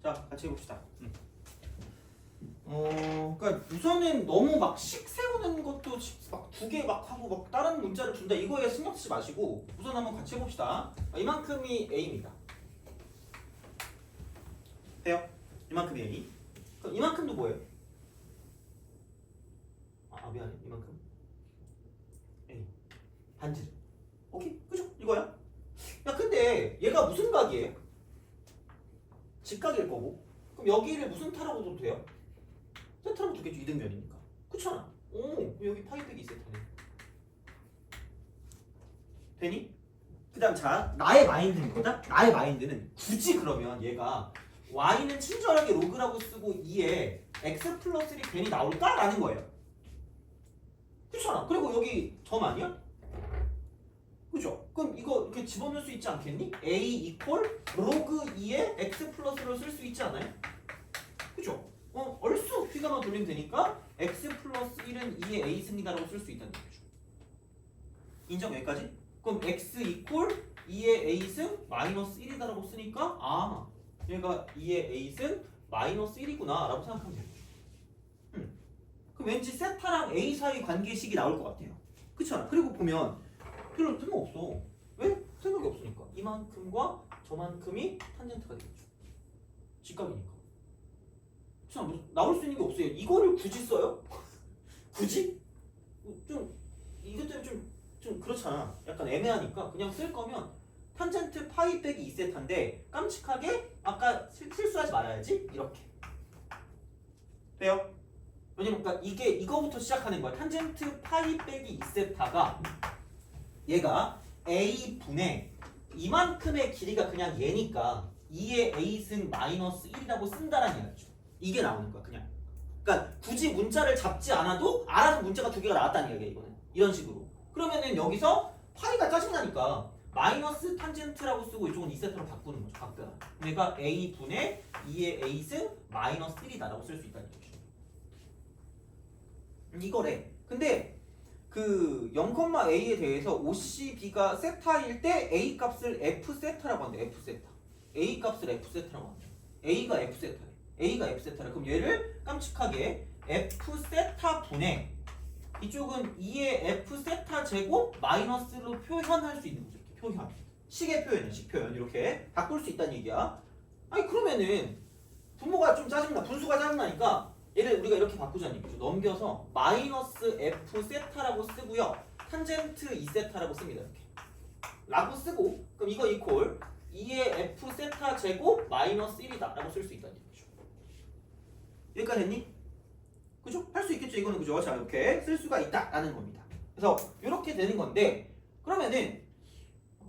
자, 같이 해봅시다. 그러니까 우선은 너무 막 식 세우는 것도 막 두 개 막 하고 막 다른 문자를 준다 이거에 신경 쓰지 마시고 우선 한번 같이 해봅시다. 이만큼이 A입니다. 돼요? 이만큼이 A. 그럼 이만큼도 뭐예요? 미안해. 이만큼 A 반지름. 오케이, 그죠? 이거야. 야, 근데 얘가 무슨 각이에요? 직각일 거고. 그럼 여기를 무슨 타라고 둬도 돼요? 세타라고 두겠죠. 이등변이니까. 그렇잖아. 오, 여기 파이 빼기 2세타네. 되니? 그 다음 자, 나의 마인드는 거다? 나의 마인드는 굳이 그러면 얘가 y는 친절하게 로그라고 쓰고 2에 x 플러스 1이 괜히 나올까라는 거예요. 그렇잖아. 그리고 여기 점 아니야? 그죠? 그럼 이거 이렇게 집어넣을 수 있지 않겠니? a 이퀄 로그 2에 x 플러스를 쓸 수 있지 않아요? 그죠? 얼쑤 휘가만 돌리면 되니까 x 플러스 1은 2의 a 승이다라고 쓸 수 있다는 거죠. 인정 여기까지? 그럼 x 이퀄 2의 a 승 마이너스 1이다라고 쓰니까 얘가 2의 a 승 마이너스 1이구나 라고 생각하면 되죠. 그럼 왠지 세타랑 a 사이 관계식이 나올 것 같아요. 그렇잖아. 그리고 보면 별로 쓸모없어. 왜? 생각이 없으니까. 이만큼과 저만큼이 탄젠트가 되겠죠. 직각이니까. 참 나올 수 있는 게 없어요. 이거를 굳이 써요? 굳이? 좀 이것 때문에 좀 그렇잖아. 약간 애매하니까 그냥 쓸 거면 탄젠트 파이 빼기 2세타인데 깜찍하게 아까 실수하지 말아야지. 이렇게. 돼요? 왜냐면 그러니까 이게 이거부터 시작하는 거야. 탄젠트 파이 빼기 2세타가 얘가 a분의 이만큼의 길이가 그냥 얘니까 2의 a승 마이너스 1이라고 쓴다라는 이야기죠. 이게 나오는 거야 그냥. 그러니까 굳이 문자를 잡지 않아도 알아서 문자가 두 개가 나왔다는 이야기야 이거는. 이런 식으로. 그러면은 여기서 파이가 짜증나니까 마이너스 탄젠트라고 쓰고 이쪽은 2세타로 바꾸는 거죠. 각변. 그러니까 a분의 2의 a승 마이너스 1이다라고 쓸 수 있다는 얘기죠. 이거래. 근데 그 0,a에 대해서 OCB가 세타일 때 a 값을 f 세타라고 한대. f 세타. a 값을 f 세타라고 한대. a가 f 세타래. a가 f 세타래. 그럼 얘를 깜찍하게 f 세타 분의 이쪽은 2의 f 세타 제곱 마이너스로 표현할 수 있는 거죠. 이렇게 표현. 식의 표현이야. 식 표현. 이렇게 바꿀 수 있다는 얘기야. 아니 그러면은 분모가 좀 짜증나. 분수가 짜증나니까 얘를 우리가 이렇게 바꾸자는 얘기죠. 넘겨서 마이너스 f 세타라고 쓰고요. 탄젠트 2세타라고 씁니다. 이렇게. 라고 쓰고 그럼 이거 이퀄 2의 f 세타 제곱 마이너스 1이다 라고 쓸 수 있다는 얘기죠. 여기까지 됐니? 그죠? 할 수 있겠죠. 이거는 그죠? 자 이렇게 쓸 수가 있다라는 겁니다. 그래서 이렇게 되는 건데 그러면은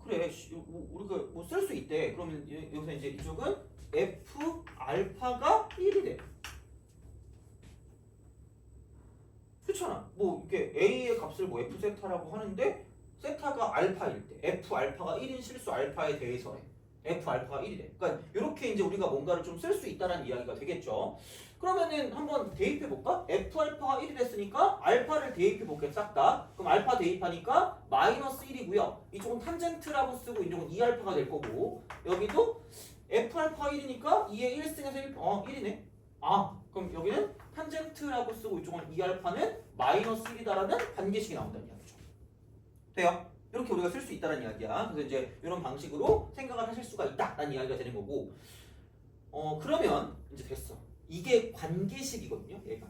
그래 우리가 뭐 쓸 수 있대. 그러면 여기서 이제 이쪽은 f 알파가 1이래. 그렇잖아. 뭐 이렇게 a의 값을 뭐 f 세타라고 하는데 세타가 알파일 때 f 알파가 1인 실수 알파에 대해서래. f 알파가 1이래. 그러니까 이렇게 이제 우리가 뭔가를 좀 쓸 수 있다는 이야기가 되겠죠. 그러면은 한번 대입해 볼까? f 알파가 1이 됐으니까 알파를 대입해 볼게 싹 다. 그럼 알파 대입하니까 마이너스 1이고요. 이쪽은 탄젠트라고 쓰고 이쪽은 2알파가 될 거고 여기도 f 알파가 1이니까 2의 1승에서 1, 1이네. 그럼 여기는 탄젠트라고 쓰고 이쪽은 2알파는 마이너스 1이다라는 관계식이 나온다는 이야기죠. 돼요? 이렇게 우리가 쓸 수 있다는 이야기야. 그래서 이제 이런 방식으로 생각을 하실 수가 있다라는 이야기가 되는 거고 그러면 이제 됐어. 이게 관계식이거든요. 얘가.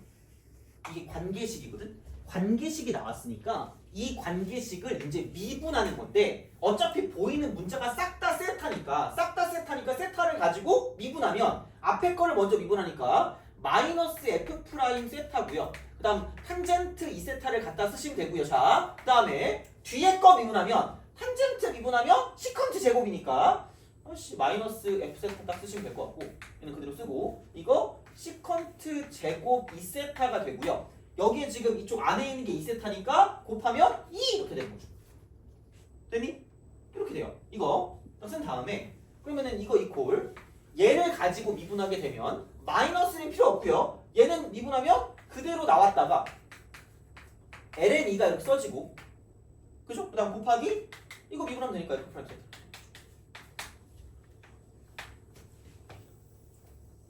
이게 관계식이거든. 관계식이 나왔으니까 이 관계식을 이제 미분하는 건데 어차피 보이는 문자가 싹 다 세타니까 세타를 가지고 미분하면 앞에 거를 먼저 미분하니까 마이너스 f 프라임 세타고요. 그 다음 탄젠트 2세타를 갖다 쓰시면 되고요. 자, 그 다음에 뒤에 거 미분하면 탄젠트 미분하면 시컨트 제곱이니까 마이너스 f 세타 딱 쓰시면 될 것 같고 얘는 그대로 쓰고 이거 시컨트 제곱 2세타가 되고요. 여기에 지금 이쪽 안에 있는 게 2세타니까 곱하면 2 이렇게 되는 거죠. 됐니? 이렇게 돼요. 이거 딱 쓴 다음에 그러면은 이거 이퀄 얘를 가지고 미분하게 되면 마이너스는 필요 없고요. 얘는 미분하면 그대로 나왔다가 ln2가 이렇게 써지고 그죠? 그 다음 곱하기 이거 미분하면 되니까 이렇게 프라임 세타.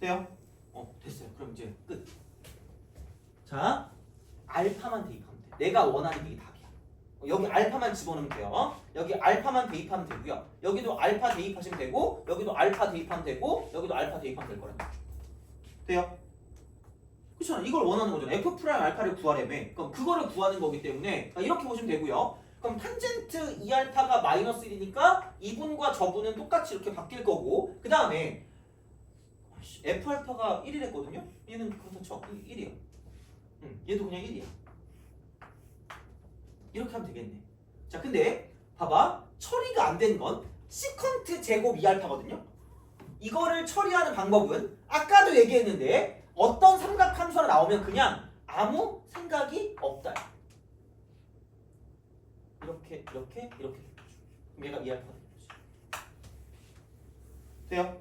돼요? 됐어요. 그럼 이제 끝. 자, 알파만 대입하면 돼. 내가 원하는 게 답이야. 여기 알파만 집어넣으면 돼요. 여기 알파만 대입하면 되고요. 여기도 알파 대입하시면 되고, 여기도 알파 대입하면 되고, 여기도 알파 대입하면 될 거라는 거죠. 돼요? 그렇잖아. 이걸 원하는 거잖아. f 프라임 알파를 구하려면. 그럼 그거를 구하는 거기 때문에 이렇게 보시면 되고요. 그럼 탄젠트 2알파가 마이너스 1이니까 이분과 저분은 똑같이 이렇게 바뀔 거고, 그 다음에 f 알파가 1이랬거든요. 얘는 그렇다 쳐. 1이야. 얘도 그냥 1이야. 이렇게 하면 되겠네. 자, 근데 봐봐. 처리가 안 된 건 시컨트 제곱 2알파거든요. 이거를 처리하는 방법은 아까도 얘기했는데 어떤 삼각함수 하나 나오면 그냥 아무 생각이 없다. 이렇게 되는 거죠. 그럼 얘가 2알파가 되는 거지. 돼요?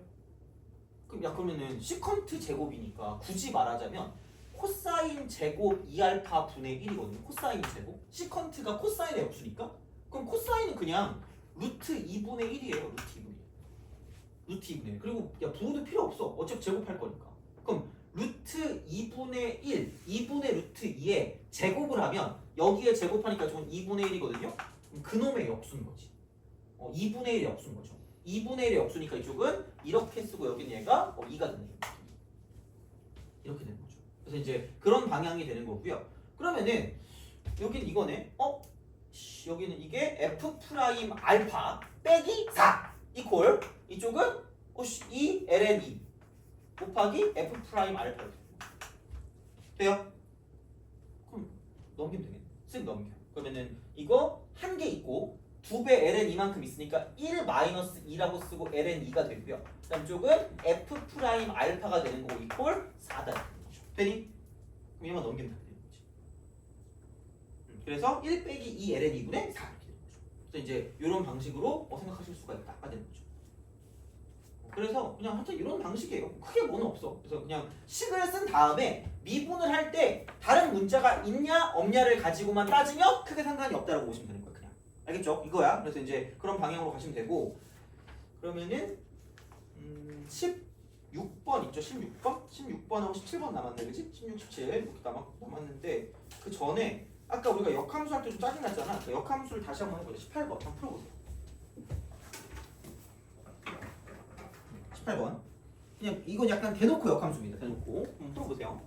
그러면은 시컨트 제곱이니까 굳이 말하자면 코사인 제곱 2알파 분의 1이거든요. 코사인 제곱. 시컨트가 코사인의 역수니까. 그럼 코사인은 그냥 루트 2분의 1이에요. 루트 2분의 1. 그리고 부호도 필요 없어. 어차피 제곱할 거니까. 그럼 루트 2분의 1, 2분의 루트 2에 제곱을 하면 여기에 제곱하니까 저건 2분의 1이거든요. 그럼 그놈의 역수인 거지. 2분의 1의 역수인 거죠. 2분의 1의 역수니까 이쪽은 이렇게 쓰고 여기는 얘가 2가 되는 거죠. 이렇게 되는 거죠. 그래서 이제 그런 방향이 되는 거고요. 그러면은 여긴 이거네. 여기는 이게 f 프라임 알파 빼기 4 이퀄 이쪽은 2 ln 2 곱하기 f 프라임 알파 돼요? 그럼 넘기면 되겠네. 쓱 넘겨. 그러면은 이거 한 개 있고 2배 ln 2만큼 있으니까 1 마이너스 2라고 쓰고 ln 2가 되고요. 그다음 쪽은 f 프라임 알파가 되는 거고 이퀄 4다 되는 거죠. 되니? 그럼 얘만 넘기면 다 되는 거지. 그래서 1 빼기 2 ln 2분의 4 이렇게 되는 거죠. 그래서 이제 이런 방식으로 생각하실 수가 있다가 되는 거죠. 그래서 그냥 하여튼 이런 방식이에요. 크게 뭐는 없어. 그래서 그냥 식을 쓴 다음에 미분을 할 때 다른 문자가 있냐 없냐를 가지고만 따지면 크게 상관이 없다라고 보시면 되는 거예요. 그냥 알겠죠? 이거야. 그래서 이제 그런 방향으로 가시면 되고 그러면은 16번 있죠? 16번? 16번하고 17번 남았네, 그지? 16, 17 이렇게 남았는데 그 전에 아까 우리가 역함수 할 때 좀 짜증났잖아. 그 역함수를 다시 한번 해보자. 18번 한번 풀어보세요. 18번. 그냥 이건 약간 대놓고 역함수입니다. 대놓고. 한번 풀어보세요.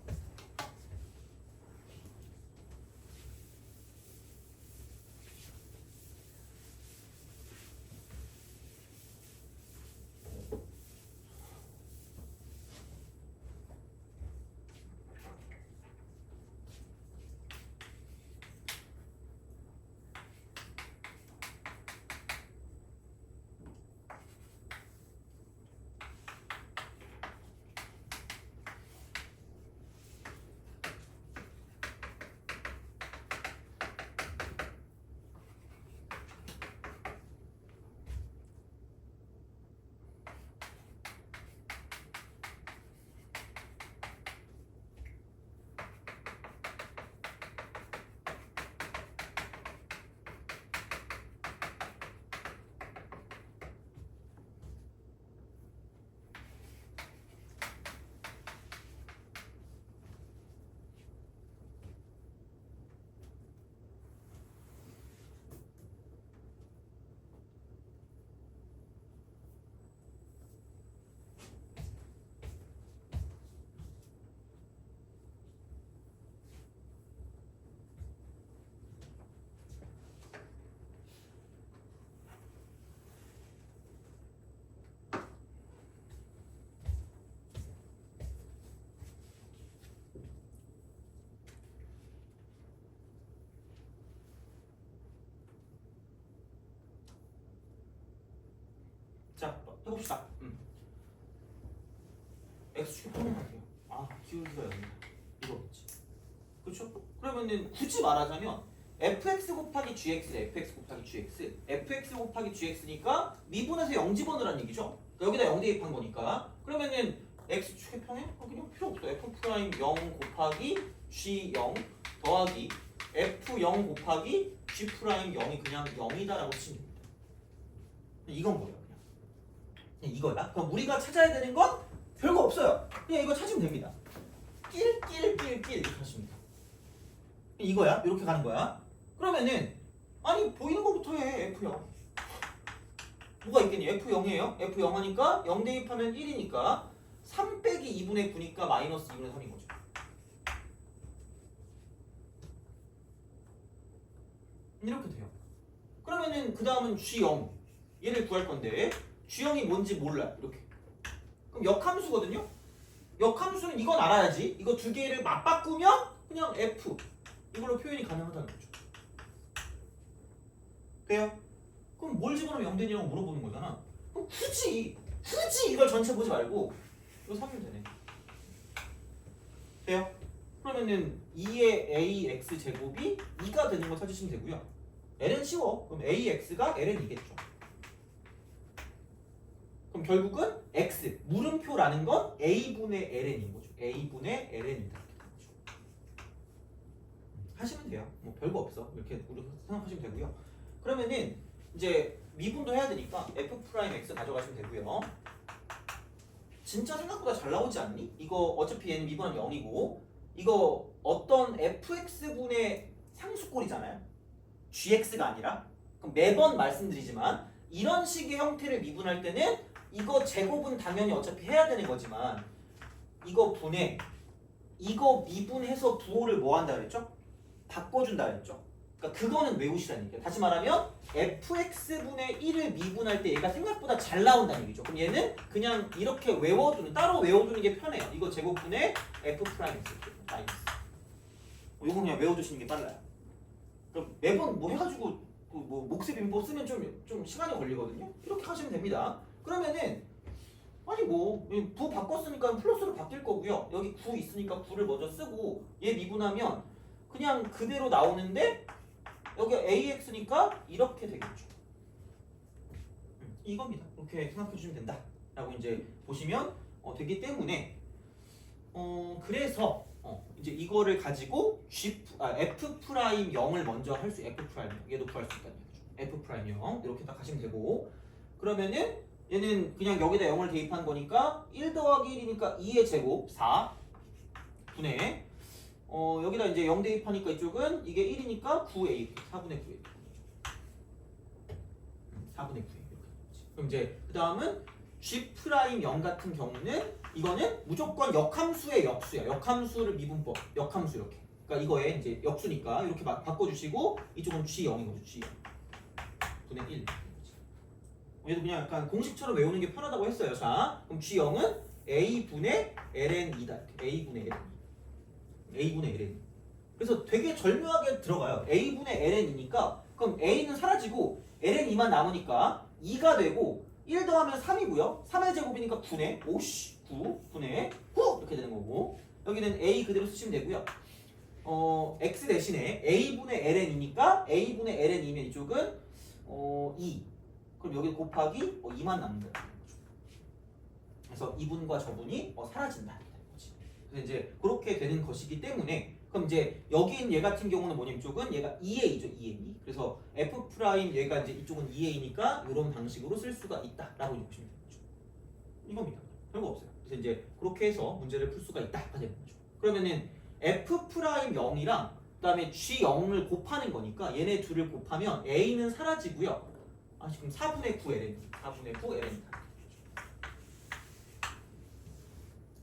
자, 해봅시다. x축 평행할게요. 기울기가 여기다. 이거겠지. 그렇죠? 그러면은 굳이 말하자면 fx 곱하기 gx를 fx 곱하기 gx, fx 곱하기 gx니까 미분에서 0 집어넣으라는 얘기죠. 그러니까 여기다 0 대입한 거니까. 그러면은 x축의 평행? 그냥 필요 없어. f 프라임 0 곱하기 g0 더하기 f0 곱하기 g 프라임 0이 그냥 0이다라고 치면 됩니다. 이건 뭐예요? 이거야. 그럼 우리가 찾아야 되는 건 별거 없어요. 그냥 이거 찾으면 됩니다. 낄 이렇게 하시면 돼요. 이거야. 이렇게 가는 거야. 그러면은 아니 보이는 거부터 해. F0 뭐가 있겠니? F0이에요. F0 하니까 0 대입하면 1이니까 3 빼기 2분의 9니까 마이너스 2분의 3인 거죠. 이렇게 돼요. 그러면은 그 다음은 G0 얘를 구할 건데 G0이 뭔지 몰라. 이렇게. 그럼 역함수거든요. 역함수는 이건 알아야지. 이거 두 개를 맞바꾸면 그냥 F 이걸로 표현이 가능하다는 거죠. 돼요? 그럼 뭘 집어넣으면 0되냐고 물어보는 거잖아. 그럼 굳이 이걸 전체 보지 말고 이거 사면 되네. 돼요? 그러면은 2의 ax 제곱이 2가 되는 거 찾으시면 되고요. l은 쉬워. 그럼 ax가 ln이겠죠. 그럼 결국은 x 물음표라는 건 a분의 ln인 거죠. a분의 ln이다. 하시면 돼요. 뭐 별거 없어. 이렇게 우리 생각하시면 되고요. 그러면은 이제 미분도 해야 되니까 f'(x) 가져가시면 되고요. 진짜 생각보다 잘 나오지 않니? 이거 어차피 얘는 미분하면 0이고 이거 어떤 fx분의 상수꼴이잖아요. gx가 아니라. 그럼 매번 말씀드리지만 이런 식의 형태를 미분할 때는 이거 제곱은 당연히 어차피 해야 되는 거지만 이거 분해 이거 미분해서 부호를 뭐 한다 그랬죠? 바꿔준다 그랬죠? 그러니까 그거는 외우시라는 얘기예요. 다시 말하면 fx분의 1을 미분할 때 얘가 생각보다 잘 나온다는 얘기죠. 그럼 얘는 그냥 이렇게 외워두는 따로 외워두는 게 편해요. 이거 제곱분의 f'(x) 마이너스. 이거 그냥 외워두시는 게 빨라요. 그럼 매번 뭐 해가지고 뭐 목세 빈법 쓰면 좀 시간이 걸리거든요. 이렇게 하시면 됩니다. 그러면은 아니 뭐 부 바꿨으니까 플러스로 바뀔 거고요. 여기 9 있으니까 9를 먼저 쓰고 얘 미분하면 그냥 그대로 나오는데 여기 AX니까 이렇게 되겠죠. 이겁니다. 이렇게 생각해 주시면 된다. 라고 이제 보시면 되기 때문에 그래서 이제 이거를 가지고 F'0을 먼저 할 수 F'0 얘도 구할 수 있다는 얘기죠. F'0 이렇게 딱 하시면 되고 그러면은 얘는 그냥 여기다 0을 대입한 거니까 1 더하기 1이니까 2의 제곱 4 분의 여기다 이제 0 대입하니까 이쪽은 이게 1이니까 9a 4분의 9a 4분의 9a 그럼 이제 그 다음은 G'0 같은 경우는 이거는 무조건 역함수의 역수야. 역함수를 미분법 역함수 이렇게 그러니까 이거에 이제 역수니까 이렇게 바꿔주시고 이쪽은 G0인 거죠. G0 분의 1 얘도 그냥 약간 공식처럼 외우는 게 편하다고 했어요. 자 그럼 G0은 a분의 ln이다. a분의 ln a분의 ln. 그래서 되게 절묘하게 들어가요. a분의 ln이니까 그럼 a는 사라지고 ln2만 남으니까 2가 되고 1 더하면 3이고요. 3의 제곱이니까 9네. 오씨 9 9네. 9 이렇게 되는 거고 여기는 a 그대로 쓰시면 되고요. x 대신에 a분의 ln이니까 a분의 ln이면 이쪽은 2. 그럼 여기 곱하기 2만 남는다. 그래서 이분과 저분이 사라진다. 그래서 이제 그렇게 되는 것이기 때문에 그럼 이제 여기인 얘 같은 경우는 뭐냐면 이쪽은 얘가 2a죠. 2a. 그래서 f' 얘가 이제 이쪽은 2a니까 이런 방식으로 쓸 수가 있다라고 보시면 되는 거죠. 이겁니다. 별거 없어요. 그래서 이제 그렇게 해서 문제를 풀 수가 있다가 되는 거죠. 그러면은 f'0이랑 그다음에 g0을 곱하는 거니까 얘네 둘을 곱하면 a는 사라지고요. 지금 4분의 9 ln 4분의 9 ln이다.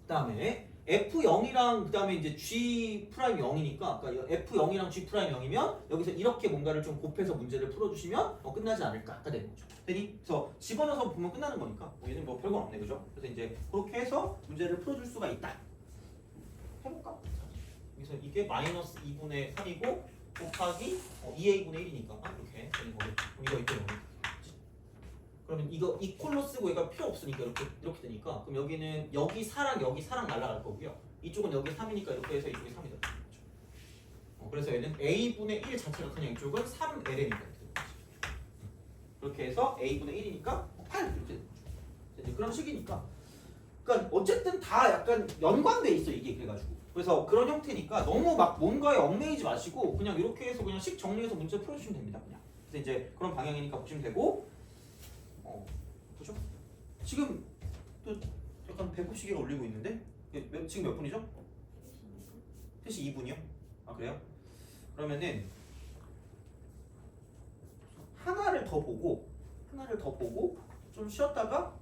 그다음에 F0이랑 그 다음에 이제 G'0이니까 그러니까 F0이랑 G'0이면 여기서 이렇게 뭔가를 좀 곱해서 문제를 풀어주시면 끝나지 않을까 되는 거죠. 되니? 그래서 집어넣어서 보면 끝나는 거니까 얘는 뭐 별거 없네 그죠? 그래서 이제 그렇게 해서 문제를 풀어줄 수가 있다. 해볼까? 그래서 이게 마이너스 2분의 3이고 곱하기 2a분의 1이니까 이렇게 되는 거고 그럼 이거 이렇게 넣으면 그러면 이거 이퀄로 쓰고 얘가 필요 없으니까 이렇게 되니까 그럼 여기는 여기 4랑 날아갈 거고요. 이쪽은 여기 3이니까 이렇게 해서 이쪽이 3이 되는 거죠. 그래서 얘는 a분의 1 자체가 그냥 이쪽은 3ln이니까 그렇게 해서 a분의 1이니까 8 이렇게 되는 거죠. 이제 그런 식이니까 그러니까 어쨌든 다 약간 연관돼 있어 이게 그래가지고 그래서 그런 형태니까 너무 막 뭔가에 얽매이지 마시고 그냥 이렇게 해서 그냥 식 정리해서 문제 풀어주시면 됩니다. 그냥 그래서 이제 그런 방향이니까 보시면 되고. 보죠? 지금 또 약간 배꼽 시계가 울리고 있는데 지금 몇 분이죠? 3시 2분이요? 아 그래요? 그러면은 하나를 더 보고 좀 쉬었다가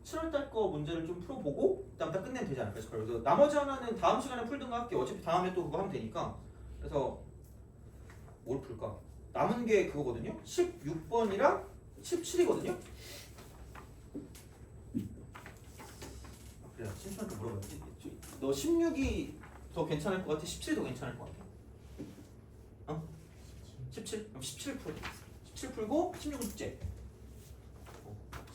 7월달 거 문제를 좀 풀어보고 그다음 다 끝내면 되지 않을까 싶어요. 그래서 나머지 하나는 다음 시간에 풀든가 할게요. 어차피 다음에 또 그거 하면 되니까. 그래서 뭘 풀까? 남은 게 그거거든요. 16번이랑 17이거든요. 그래, 친구한테 물어봐야지. 너 16이 더 괜찮을 것 같아? 17이 더 괜찮을 것 같아? 어? 17? 그럼 17 풀어. 17 풀고 16은 숙제.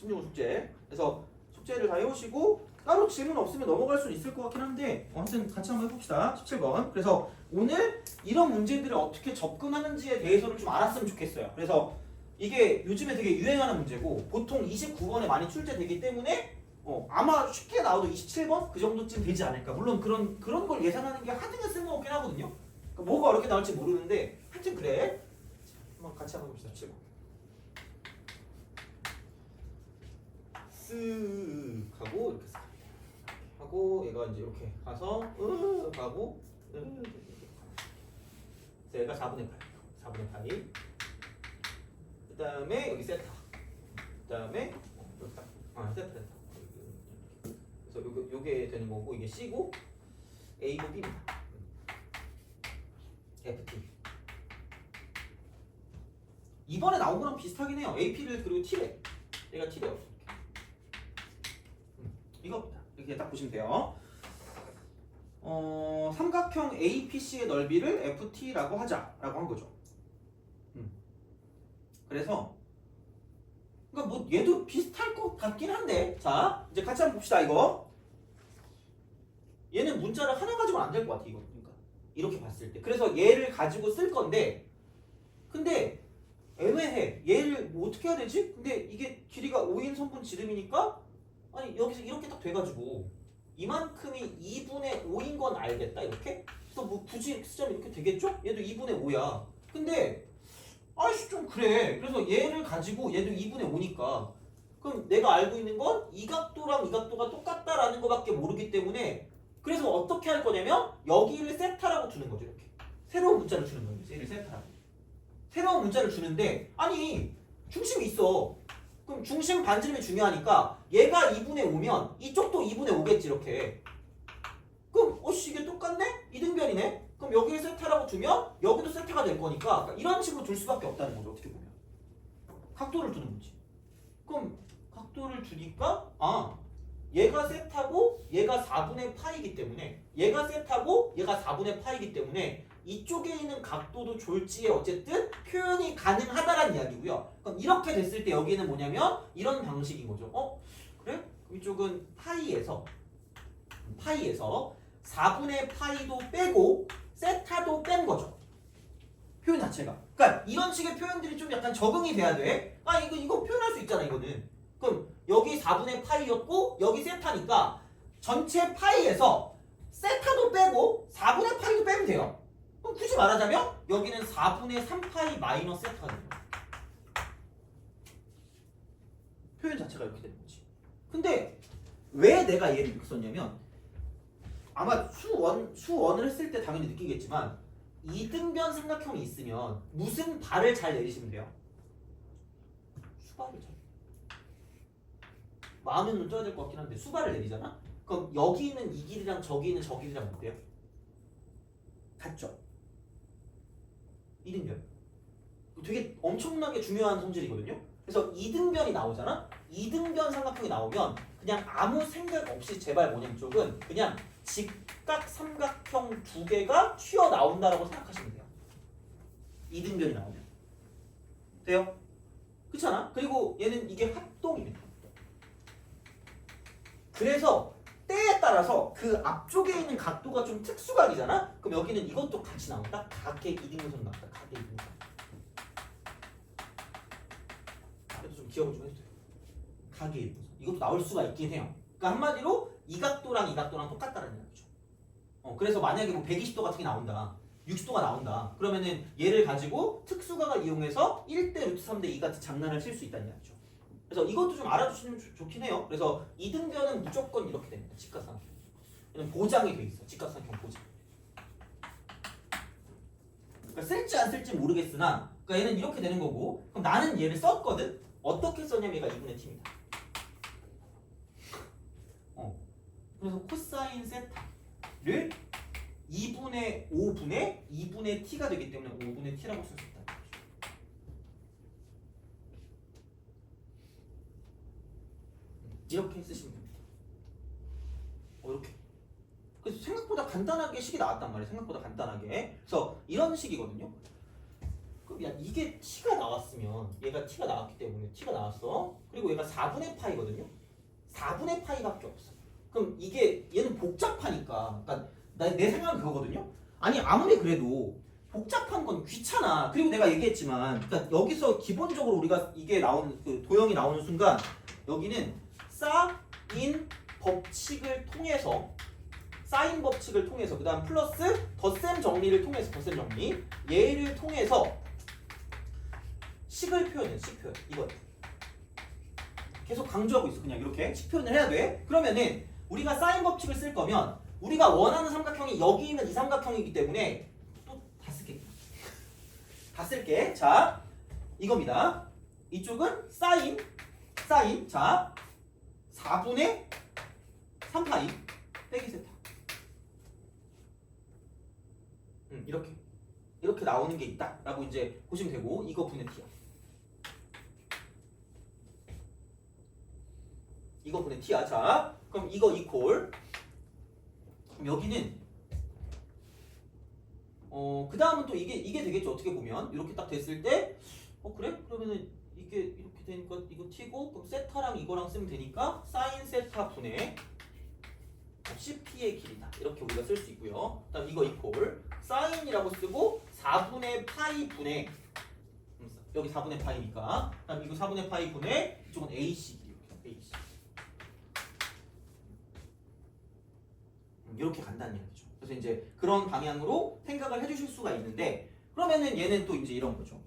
16은 숙제. 그래서 숙제를 다 해오시고 따로 질문 없으면 넘어갈 수는 있을 것 같긴 한데 아무튼 같이 한번 해봅시다. 17번. 그래서 오늘 이런 문제들을 어떻게 접근하는지에 대해서는 좀 알았으면 좋겠어요. 그래서 이게 요즘에 되게 유행하는 문제고 보통 29번에 많이 출제되기 때문에 아마 쉽게 나와도 27번 그 정도쯤 되지 않을까. 물론 그런 걸 예상하는 게 하등은 쓸모없긴 하거든요. 그러니까 뭐가 어렵게 나올지 모르는데 하여튼 그래. 한번 같이 한번 봅시다. 7번. 쓱 하고 이렇게 쓱 하고 얘가 이제 이렇게 가서 하고 얘가 4분의 8 그 다음에 여기 세타 그 다음에 여기 딱 세타 그래서 요게 되는 거고 이게 C고 A고 B입니다. FT 이번에 나온 거랑 비슷하긴 해요. AP를 그리고 T래 얘가 T래요. 이겁니다. 이렇게 딱 보시면 돼요. 삼각형 APC의 넓이를 FT라고 하자라고 한 거죠. 그래서 그러니까 뭐 얘도 비슷할 것 같긴 한데 자 이제 같이 한번 봅시다. 이거 얘는 문자를 하나 가지고는 안 될 것 같아. 이거 그러니까 이렇게 봤을 때 그래서 얘를 가지고 쓸 건데 근데 애매해. 얘를 뭐 어떻게 해야 되지? 근데 이게 길이가 5인 선분 지름이니까 아니 여기서 이렇게 딱 돼가지고 이만큼이 2분의 5인 건 알겠다 이렇게? 그래서 뭐 굳이 쓰자면 이렇게 되겠죠? 얘도 2분의 5야. 근데 아이씨 좀 그래. 그래서 얘를 가지고 얘도 2분의 5니까 그럼 내가 알고 있는 건 이 각도랑 이 각도가 똑같다라는 거밖에 모르기 때문에 그래서 어떻게 할 거냐면 여기를 세타라고 두는 거죠. 이렇게 새로운 문자를 주는 거예요. 얘를 세타라고 새로운 문자를 주는데 아니 중심이 있어. 그럼 중심 반지름이 중요하니까 얘가 2분의 5면 이쪽도 2분의 5겠지 이렇게. 그럼 어씨 이게 똑같네? 이등변이네? 그럼 여기에 세타라고 두면 여기도 세타가 될 거니까 그러니까 이런 식으로 둘 수밖에 없다는 거죠. 어떻게 보면 각도를 두는 거지. 그럼 각도를 두니까 얘가 세타고 얘가 4분의 파이기 때문에 얘가 세타고 얘가 4분의 파이기 때문에 이쪽에 있는 각도도 졸지에 어쨌든 표현이 가능하다라는 이야기고요. 그럼 이렇게 됐을 때 여기는 뭐냐면 이런 방식인 거죠. 그래? 그럼 이쪽은 파이에서 4분의 파이도 빼고 세타도 뺀 거죠. 표현 자체가. 그러니까 이런 식의 표현들이 좀 약간 적응이 돼야 돼. 이거 표현할 수 있잖아 이거는. 그럼 여기 4분의 파이였고 여기 세타니까 전체 파이에서 세타도 빼고 4분의 파이도 빼면 돼요. 그럼 굳이 말하자면 여기는 4분의 3파이 마이너스 세타가 되는 거야. 표현 자체가 이렇게 되는 거지. 근데 왜 내가 얘를 이렇게 썼냐면 아마 수원을 했을 때 당연히 느끼겠지만 이등변 삼각형이 있으면 무슨 발을 잘 내리시면 돼요? 수발을 잘. 마음의 눈을 떠야 될 것 같긴 한데 수발을 내리잖아? 그럼 여기 있는 이 길이랑 저기 있는 저 길이랑 어때요? 같죠? 이등변. 되게 엄청나게 중요한 성질이거든요. 그래서 이등변이 나오잖아? 이등변 삼각형이 나오면 그냥 아무 생각 없이 제발 뭐냐면 쪽은 그냥 직각 삼각형 두 개가 튀어나온다라고 생각하시면 돼요. 이등변이 나오면. 돼요? 그렇지 않아? 그리고 얘는 이게 합동입니다. 그래서 때에 따라서 그 앞쪽에 있는 각도가 좀 특수각이잖아? 그럼 여기는 이것도 같이 나온다? 각의 이등변선 나온다. 각의 이등변선. 그래도 좀 기억을 좀 해주세요. 각의 이등변선. 이것도 나올 수가 있긴 해요. 그러니까 한마디로 이 각도랑 이 각도랑 똑같다는 얘기죠. 그래서 만약에 뭐 120도 같은 게 나온다. 60도가 나온다. 그러면은 얘를 가지고 특수각을 이용해서 1대 루트 3대 2 같은 장난을 칠 수 있다는 얘기죠. 그래서 이것도 좀 알아두시면 좋긴 해요. 그래서 이등변은 무조건 이렇게 됩니다. 직각삼각형. 얘는 보장이 돼 있어. 직각삼각형 보장. 그러니까 쓸지 안 쓸지 모르겠으나, 그러니까 얘는 이렇게 되는 거고, 그럼 나는 얘를 썼거든. 어떻게 썼냐면 얘가 2분의 t입니다. 그래서 코사인 세타를 2분의 5분의 2분의 t가 되기 때문에 5분의 t라고 쓸 수 있다. 이렇게 쓰시면 됩니다. 이렇게. 그래서 생각보다 간단하게 식이 나왔단 말이에요. 생각보다 간단하게. 그래서 이런 식이거든요. 그럼 야 이게 t가 나왔으면 얘가 t가 나왔기 때문에 t가 나왔어. 그리고 얘가 4분의 파이거든요. 4분의 파이밖에 없어. 그럼 이게 얘는 복잡하니까. 그러니까 내 생각은 그거거든요. 아니 아무리 그래도 복잡한 건 귀찮아. 그리고 내가 얘기했지만, 그러니까 여기서 기본적으로 우리가 이게 나오는 그 도형이 나오는 순간 여기는 사인 법칙을 통해서 그다음 플러스 덧셈 정리를 통해서 덧셈 정리 얘를 통해서 식을 표현해. 식 표현 이거 계속 강조하고 있어. 그냥 이렇게 식 표현을 해야 돼. 그러면은 우리가 사인 법칙을 쓸 거면 우리가 원하는 삼각형이 여기 있는 이 삼각형이기 때문에 또 다 쓸게. 자 이겁니다. 이쪽은 사인 자 4분의 3파이 빼기 세타. 이렇게 나오는 게 있다라고 이제 보시면 되고, 이거 분의 t야. 이거 분의 t야. 자 그럼 이거 이퀄. 그럼 여기는 그 다음은 또 이게 되겠죠. 어떻게 보면 이렇게 딱 됐을 때 그래? 그러면은 이게 이렇게 되니까 이거 t고, 그럼 세타랑 이거랑 쓰면 되니까 사인 세타 분의 CP의 길이다. 이렇게 우리가 쓸 수 있고요. 그다음 이거 이퀄 사인이라고 쓰고 4분의 파이 분의 여기 4분의 파이니까, 그다음 이거 4분의 파이 분의 이쪽은 AC 길이 AC. 이렇게 간다는 얘기죠. 그래서 이제 그런 방향으로 생각을 해주실 수가 있는데, 그러면은 얘는 또 이제 이런 거죠.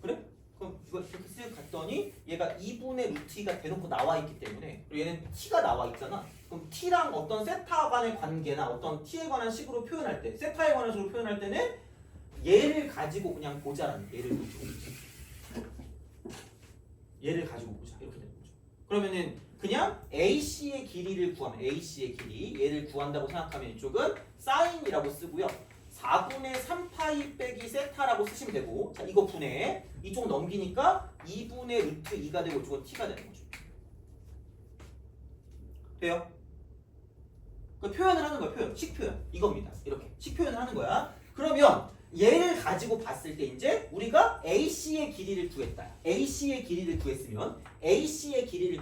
그래? 그럼 이거 이렇게 쓱 갔더니 얘가 2분의 루트가 대놓고 나와 있기 때문에, 그리고 얘는 t가 나와 있잖아. 그럼 t랑 어떤 세타 간의 관계나 어떤 t에 관한 식으로 표현할 때, 세타에 관한 식으로 표현할 때는 얘를 가지고 그냥 보자라는, 얘를 가지고 보자 이렇게 되는 거죠. 그러면은 그냥 AC의 길이를 구하면, AC의 길이 얘를 구한다고 생각하면 이쪽은 사인이라고 쓰고요. 4분의 3파이 빼기 세타라고 쓰시면 되고, 자 이거 분해 이쪽 넘기니까 2분의 루트 2가 되고 이쪽은 t가 되는 거죠. 돼요? 그 표현을 하는 거야. 표현, 식 표현 이겁니다. 이렇게 식 표현을 하는 거야. 그러면 얘를 가지고 봤을 때 이제 우리가 AC의 길이를 구했다. AC의 길이를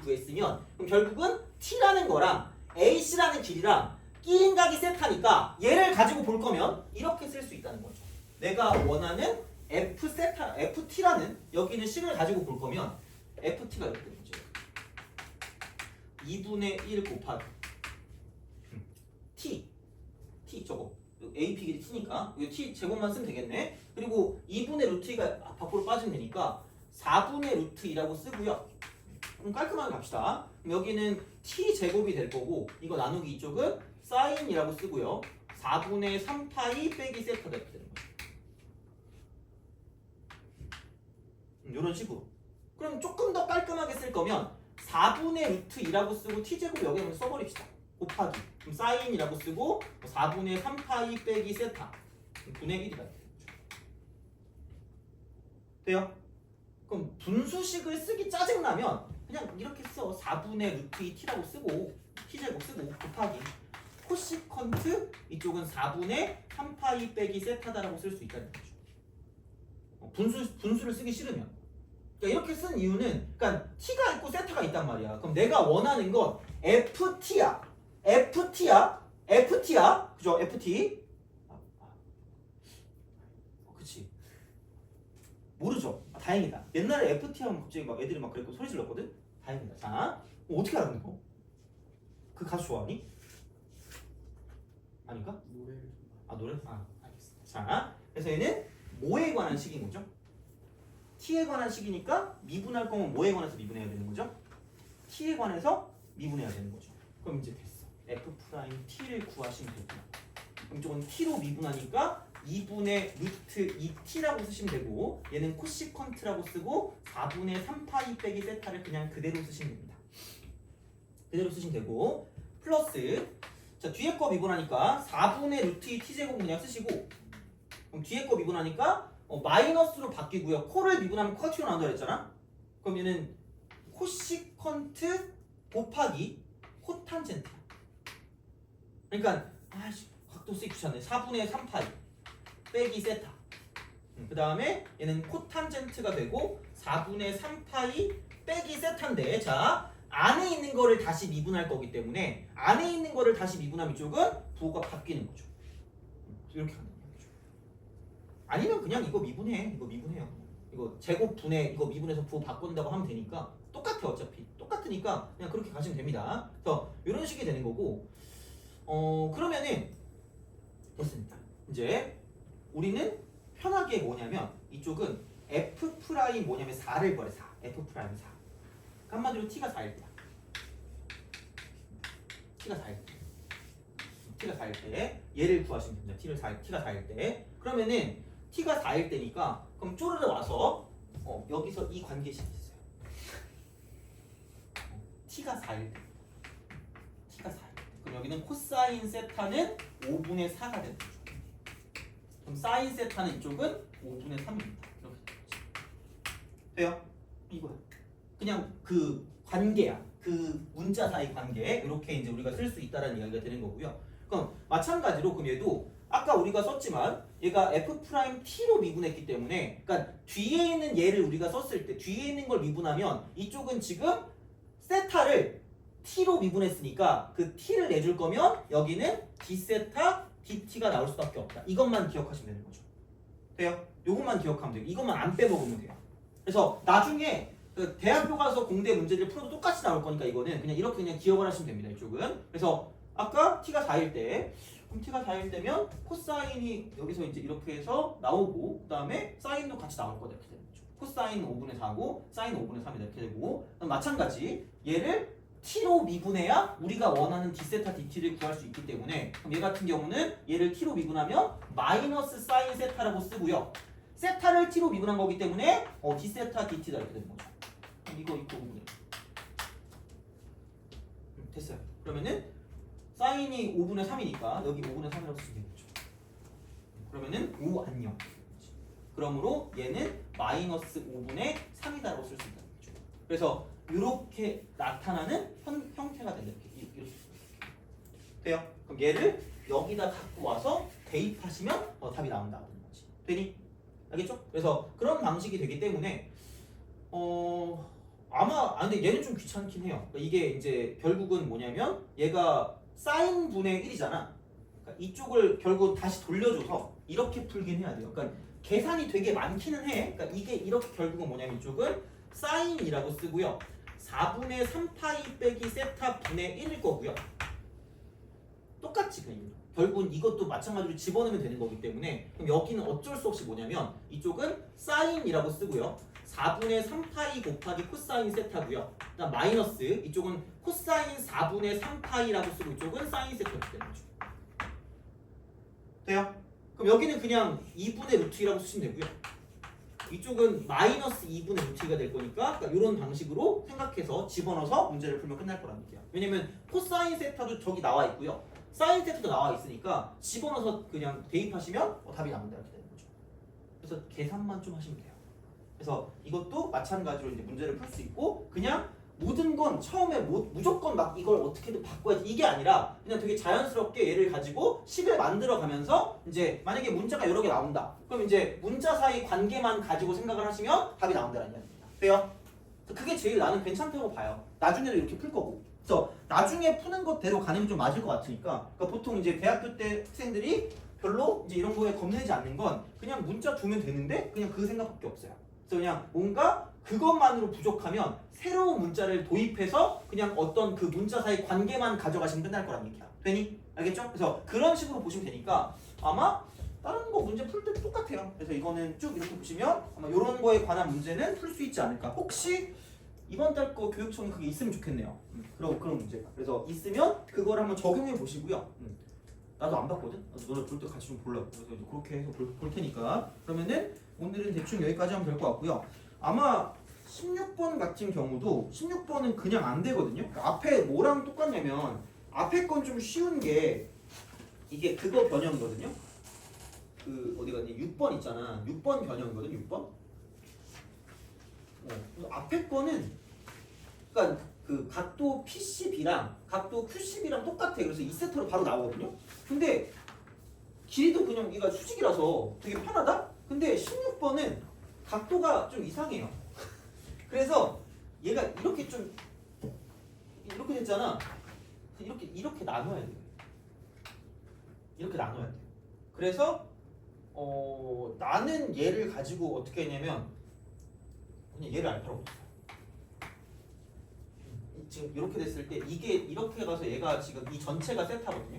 구했으면 그럼 결국은 t라는 거랑 AC라는 길이랑 끼인 각이 세타니까 얘를 가지고 볼 거면 이렇게 쓸 수 있다는 거죠. 내가 원하는 FT라는 여기는 식을 가지고 볼 거면 FT가 이렇게 되는 거죠. 2분의 1 곱하기 T 저거 AP 길이 T니까 이거 T 제곱만 쓰면 되겠네. 그리고 2분의 루트 2가 밖으로 빠지면 되니까 4분의 루트 2라고 쓰고요. 그럼 깔끔하게 갑시다. 그럼 여기는 T 제곱이 될 거고, 이거 나누기 이쪽은 사인이라고 쓰고요. 4분의 3파이 빼기 세타가 이렇게 되는 거죠. 이런 식으로. 그럼 조금 더 깔끔하게 쓸 거면 4분의 루트 2라고 쓰고 t제곱 여기 한번 써버립시다. 곱하기. 그럼 사인이라고 쓰고 4분의 3파이 빼기 세타 분의 1이다. 돼요? 그럼 분수식을 쓰기 짜증나면 그냥 이렇게 써. 4분의 루트 2t라고 쓰고 t제곱 쓰고 곱하기 코시컨트 이쪽은 4분의 3파이 빼기 세타다라고 쓸 수 있다는 거죠. 분수를 쓰기 싫으면. 그러니까 이렇게 쓴 이유는, 그러니까 t가 있고 세타가 있단 말이야. 그럼 내가 원하는 건 FT야. 그죠? FT. 그치. 모르죠? 다행이다. 옛날에 FT 하면 갑자기 막 애들이 막 그랬고 소리 질렀거든? 다행이다. 자, 어떻게 알았는 거? 그 가수 좋아하니? 아닌가? 노래를 노래? 알겠습니다. 자, 그래서 얘는 뭐에 관한 식인 거죠? t에 관한 식이니까 미분할 거면 뭐에 관해서 미분해야 되는 거죠? t에 관해서 미분해야 되는 거죠. 그럼 이제 됐어. f't를 구하시면 되고요. 그럼 이쪽은 t로 미분하니까 2분의 루트 2t라고 쓰시면 되고 얘는 코시컨트라고 쓰고 4분의 3파이 빼기 세타를 그냥 그대로 쓰시면 됩니다. 그대로 쓰시면 되고 플러스 자 뒤에 거 미분하니까 4분의 루트 2 t제곱 그냥 쓰시고 그럼 뒤에 거 미분하니까 마이너스로 바뀌고요. 코를 미분하면 코가 튀어나온다 그랬잖아. 그럼 얘는 코시컨트 곱하기 코탄젠트. 그러니까 아씨 각도 쓰기 귀찮네. 4분의 3파이 빼기 세타. 그 다음에 얘는 코탄젠트가 되고 4분의 3파이 빼기 세타인데 자 안에 있는 거를 다시 미분할 거기 때문에 안에 있는 거를 다시 미분하면 이쪽은 부호가 바뀌는 거죠. 이렇게 간다는 얘기죠. 아니면 그냥 이거 미분해. 이거 미분해요. 이거 제곱 분해 이거 미분해서 부호 바꾼다고 하면 되니까 똑같아. 어차피 똑같으니까 그냥 그렇게 가시면 됩니다. 그래서 이런 식이 되는 거고 그러면은 됐습니다. 이제 우리는 편하게 뭐냐면 이쪽은 f 프라임 뭐냐면 4를 구하래. 4 f 프라임 4 한마디로 t가 4일 때야. t가 4일 때 얘를 구하시면 됩니다. t가 4일 때 그러면은 t가 4일 때니까 그럼 쪼르르 와서 여기서 이 관계식이 있어요. t가 4일 때 그럼 여기는 코사인 세타는 5분의 4가 되는 거죠. 그럼 사인 세타는 이쪽은 5분의 3입니다. 이렇게 돼요? 이거야. 그냥 그 관계야. 그 문자 사이 관계 이렇게 이제 우리가 쓸 수 있다라는 이야기가 되는 거고요. 그럼 마찬가지로 그럼 얘도 아까 우리가 썼지만 얘가 f't로 미분했기 때문에 그러니까 뒤에 있는 얘를 우리가 썼을 때 뒤에 있는 걸 미분하면 이쪽은 지금 세타를 t로 미분했으니까 그 t를 내줄 거면 여기는 d세타 dt가 나올 수밖에 없다. 이것만 기억하시면 되는 거죠. 돼요? 요것만 기억하면 돼요. 이것만 안 빼먹으면 돼요. 그래서 나중에 그 대학교 가서 공대 문제를 풀어도 똑같이 나올 거니까 이거는 그냥 이렇게 그냥 기억을 하시면 됩니다. 이쪽은. 그래서 아까 t가 4일 때 그럼 t가 4일 때면 코사인이 여기서 이제 이렇게 해서 나오고 그 다음에 사인도 같이 나올 거다 이렇게 되는 거죠. 코사인 5분의 4고 사인 5분의 3이 이렇게 되고 마찬가지 얘를 t로 미분해야 우리가 원하는 d세타 dt를 구할 수 있기 때문에 그럼 얘 같은 경우는 얘를 t로 미분하면 마이너스 사인 세타라고 쓰고요. 세타를 t로 미분한 거기 때문에 d세타 dt다 이렇게 되는 거죠. 이거 5분의 됐어요. 그러면은 사인이 5분의 3이니까 여기 5분의 3이라고 쓰면 되겠죠. 그러면은 5 안녕. 그러므로 얘는 마이너스 5분의 3이다라고 쓸 수 있다는 거죠. 그래서 이렇게 나타나는 형태가 된다. 이렇게 돼요. 그럼 얘를 여기다 갖고 와서 대입하시면 답이 나온다는 거지. 되니? 알겠죠? 그래서 그런 방식이 되기 때문에 아마 근데 얘는 좀 귀찮긴 해요. 그러니까 이게 이제 결국은 뭐냐면 얘가 사인 분의 1이잖아. 그러니까 이쪽을 결국 다시 돌려줘서 이렇게 풀긴 해야 돼요. 그러니까 계산이 되게 많기는 해. 그러니까 이게 이렇게 결국은 뭐냐면 이쪽은 사인이라고 쓰고요. 4분의 3파이 빼기 세타 분의 1일 거고요. 똑같지 그냥. 결국은 이것도 마찬가지로 집어넣으면 되는 거기 때문에 그럼 여기는 어쩔 수 없이 뭐냐면 이쪽은 사인이라고 쓰고요. 4분의 3파이 곱하기 코사인 세타고요. 그다음 마이너스 이쪽은 코사인 4분의 3파이라고 쓰고 이쪽은 사인 세타 이렇게 되는 거죠. 돼요? 그럼 여기는 그냥 2분의 루트 2라고 쓰시면 되고요. 이쪽은 마이너스 2분의 루트 2가 될 거니까 그러니까 이런 방식으로 생각해서 집어넣어서 문제를 풀면 끝날 거란 얘기야. 왜냐면 코사인 세타도 저기 나와 있고요. 사인 세타도 나와 있으니까 집어넣어서 그냥 대입하시면 답이 나온다 이렇게 되는 거죠. 그래서 계산만 좀 하시면 돼요. 그래서 이것도 마찬가지로 이제 문제를 풀 수 있고 그냥 모든 건 처음에 무조건 막 이걸 어떻게든 바꿔야지 이게 아니라 그냥 되게 자연스럽게 얘를 가지고 식을 만들어 가면서 이제 만약에 문자가 여러 개 나온다. 그럼 이제 문자 사이 관계만 가지고 생각을 하시면 답이 나온다는 이야기입니다. 돼요? 그게 제일 나는 괜찮다고 봐요. 나중에도 이렇게 풀 거고. 그래서 나중에 푸는 것대로 가는 좀 맞을 것 같으니까. 그러니까 보통 이제 대학교 때 학생들이 별로 이제 이런 거에 겁내지 않는 건 그냥 문자 두면 되는데 그냥 그 생각밖에 없어요. 그래서 그냥 뭔가 그것만으로 부족하면 새로운 문자를 도입해서 그냥 어떤 그 문자 사이 관계만 가져가시면 끝날 거란 얘기야. 되니? 알겠죠? 그래서 그런 식으로 보시면 되니까 아마 다른 거 문제 풀 때 똑같아요. 그래서 이거는 쭉 이렇게 보시면 아마 이런 거에 관한 문제는 풀 수 있지 않을까. 혹시 이번 달 거 교육청에 그게 있으면 좋겠네요. 그런 문제가. 그래서 있으면 그걸 한번 적용해 보시고요. 나도 안 봤거든. 나도 너네 볼 때 같이 좀 보려고. 그래서 이제 그렇게 해서 볼 테니까. 그러면은 오늘은 대충 여기까지 하면 될 것 같고요. 아마 16번 같은 경우도 16번은 그냥 안 되거든요. 그러니까 앞에 뭐랑 똑같냐면 앞에 건 좀 쉬운 게 이게 그거 변형이거든요. 그 어디 갔니? 6번 있잖아. 6번 변형이거든. 6번. 앞에 거는 그러니까 그 각도 PCB랑 각도 QCB랑 똑같아. 그래서 2세트로 바로 나오거든요. 근데 길이도 그냥 얘가 수직이라서 되게 편하다. 근데 16번은 각도가 좀 이상해요. 그래서 얘가 이렇게 좀 이렇게 됐잖아. 이렇게 나눠야 돼. 이렇게 나눠야 돼. 그래서 나는 얘를 가지고 어떻게 했냐면 그냥 얘를 알파라고 줬어요. 지금 이렇게 됐을 때 이게 이렇게 가서 얘가 지금 이 전체가 세타거든요.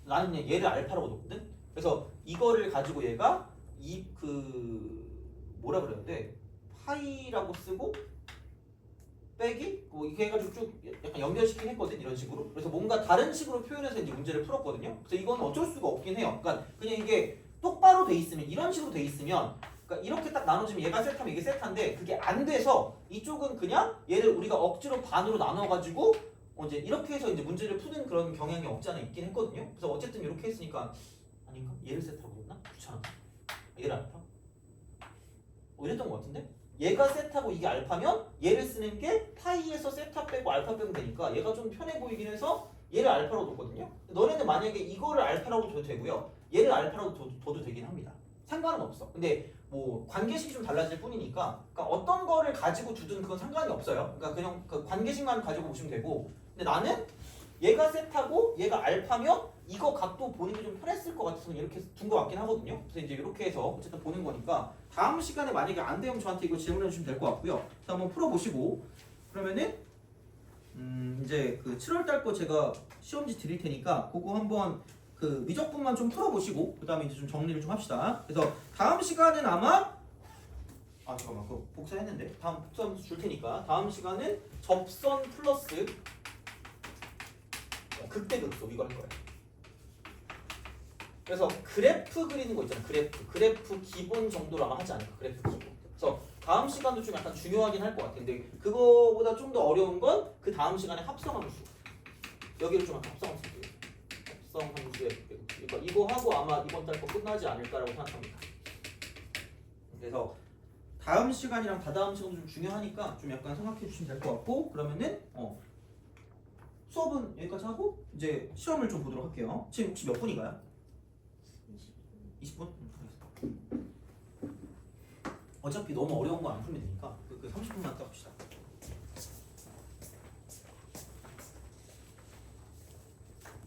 나는 그냥 얘를 알파라고 줬거든. 그래서 이거를 가지고 얘가 이 뭐라 그래야 돼? 파이라고 쓰고 빼기 뭐 이렇게 해가지고 쭉 약간 연결시키긴 했거든. 이런 식으로. 그래서 뭔가 다른 식으로 표현해서 이제 문제를 풀었거든요. 그래서 이건 어쩔 수가 없긴 해요. 그러니까 그냥 이게 똑바로 돼 있으면 이런 식으로 돼 있으면 그러니까 이렇게 딱 나눠지면 얘가 세타면 이게 세타인데 그게 안 돼서 이쪽은 그냥 얘를 우리가 억지로 반으로 나눠가지고 이제 이렇게 해서 이제 문제를 푸는 그런 경향이 없지 않아 있긴 했거든요. 그래서 어쨌든 이렇게 했으니까 아닌가? 얘를 세타라고 했나? 귀찮아. 얘를 알파? 이랬던 것 같은데? 얘가 세타고 이게 알파면 얘를 쓰는 게 파이에서 세타 빼고 알파 빼면 되니까 얘가 좀 편해 보이긴 해서 얘를 알파로 뒀거든요. 너네는 만약에 이거를 알파라고 둬도 되고요. 얘를 알파라고 둬도 되긴 합니다. 상관은 없어. 근데 뭐 관계식이 좀 달라질 뿐이니까 그러니까 어떤 거를 가지고 두든 그건 상관이 없어요. 그러니까 그냥 그 관계식만 가지고 보시면 되고 근데 나는 얘가 세타고 얘가 알파면 이거 각도 보는 게 좀 편했을 것 같아서 이렇게 둔 것 같긴 하거든요. 그래서 이제 이렇게 해서 어쨌든 보는 거니까 다음 시간에 만약에 안 되면 저한테 이거 질문해 주시면 될 것 같고요. 그래서 한번 풀어보시고 그러면은 이제 그 7월달 거 제가 시험지 드릴 테니까 그거 한번 그 미적분만 좀 풀어보시고 그 다음에 이제 좀 정리를 좀 합시다. 그래서 다음 시간은 아마 잠깐만 그거 복사했는데 다음 복사하면서 줄 테니까 다음 시간은 접선 플러스 극대극소 이거 할 거예요. 그래서 그래프 그리는 거 있잖아요. 그래프 기본 정도로 아마 하지 않을까. 그래프 기본. 그래서 다음 시간도 좀 약간 중요하긴 할 것 같은데 그거보다 좀 더 어려운 건 그 다음 시간에 합성함수. 여기를 좀 약간 합성함수. 합성함수에 그러니까 이거 하고 아마 이번 달 거 끝나지 않을까라고 생각합니다. 그래서 다음 시간이랑 다다음 시간도 좀 중요하니까 좀 약간 생각해 주시면 될 것 같고 그러면은 수업은 여기까지 하고 이제 시험을 좀 보도록 할게요. 지금 혹시 몇 분인가요? 20분? 어차피 너무 어려운 거 안 풀면 되니까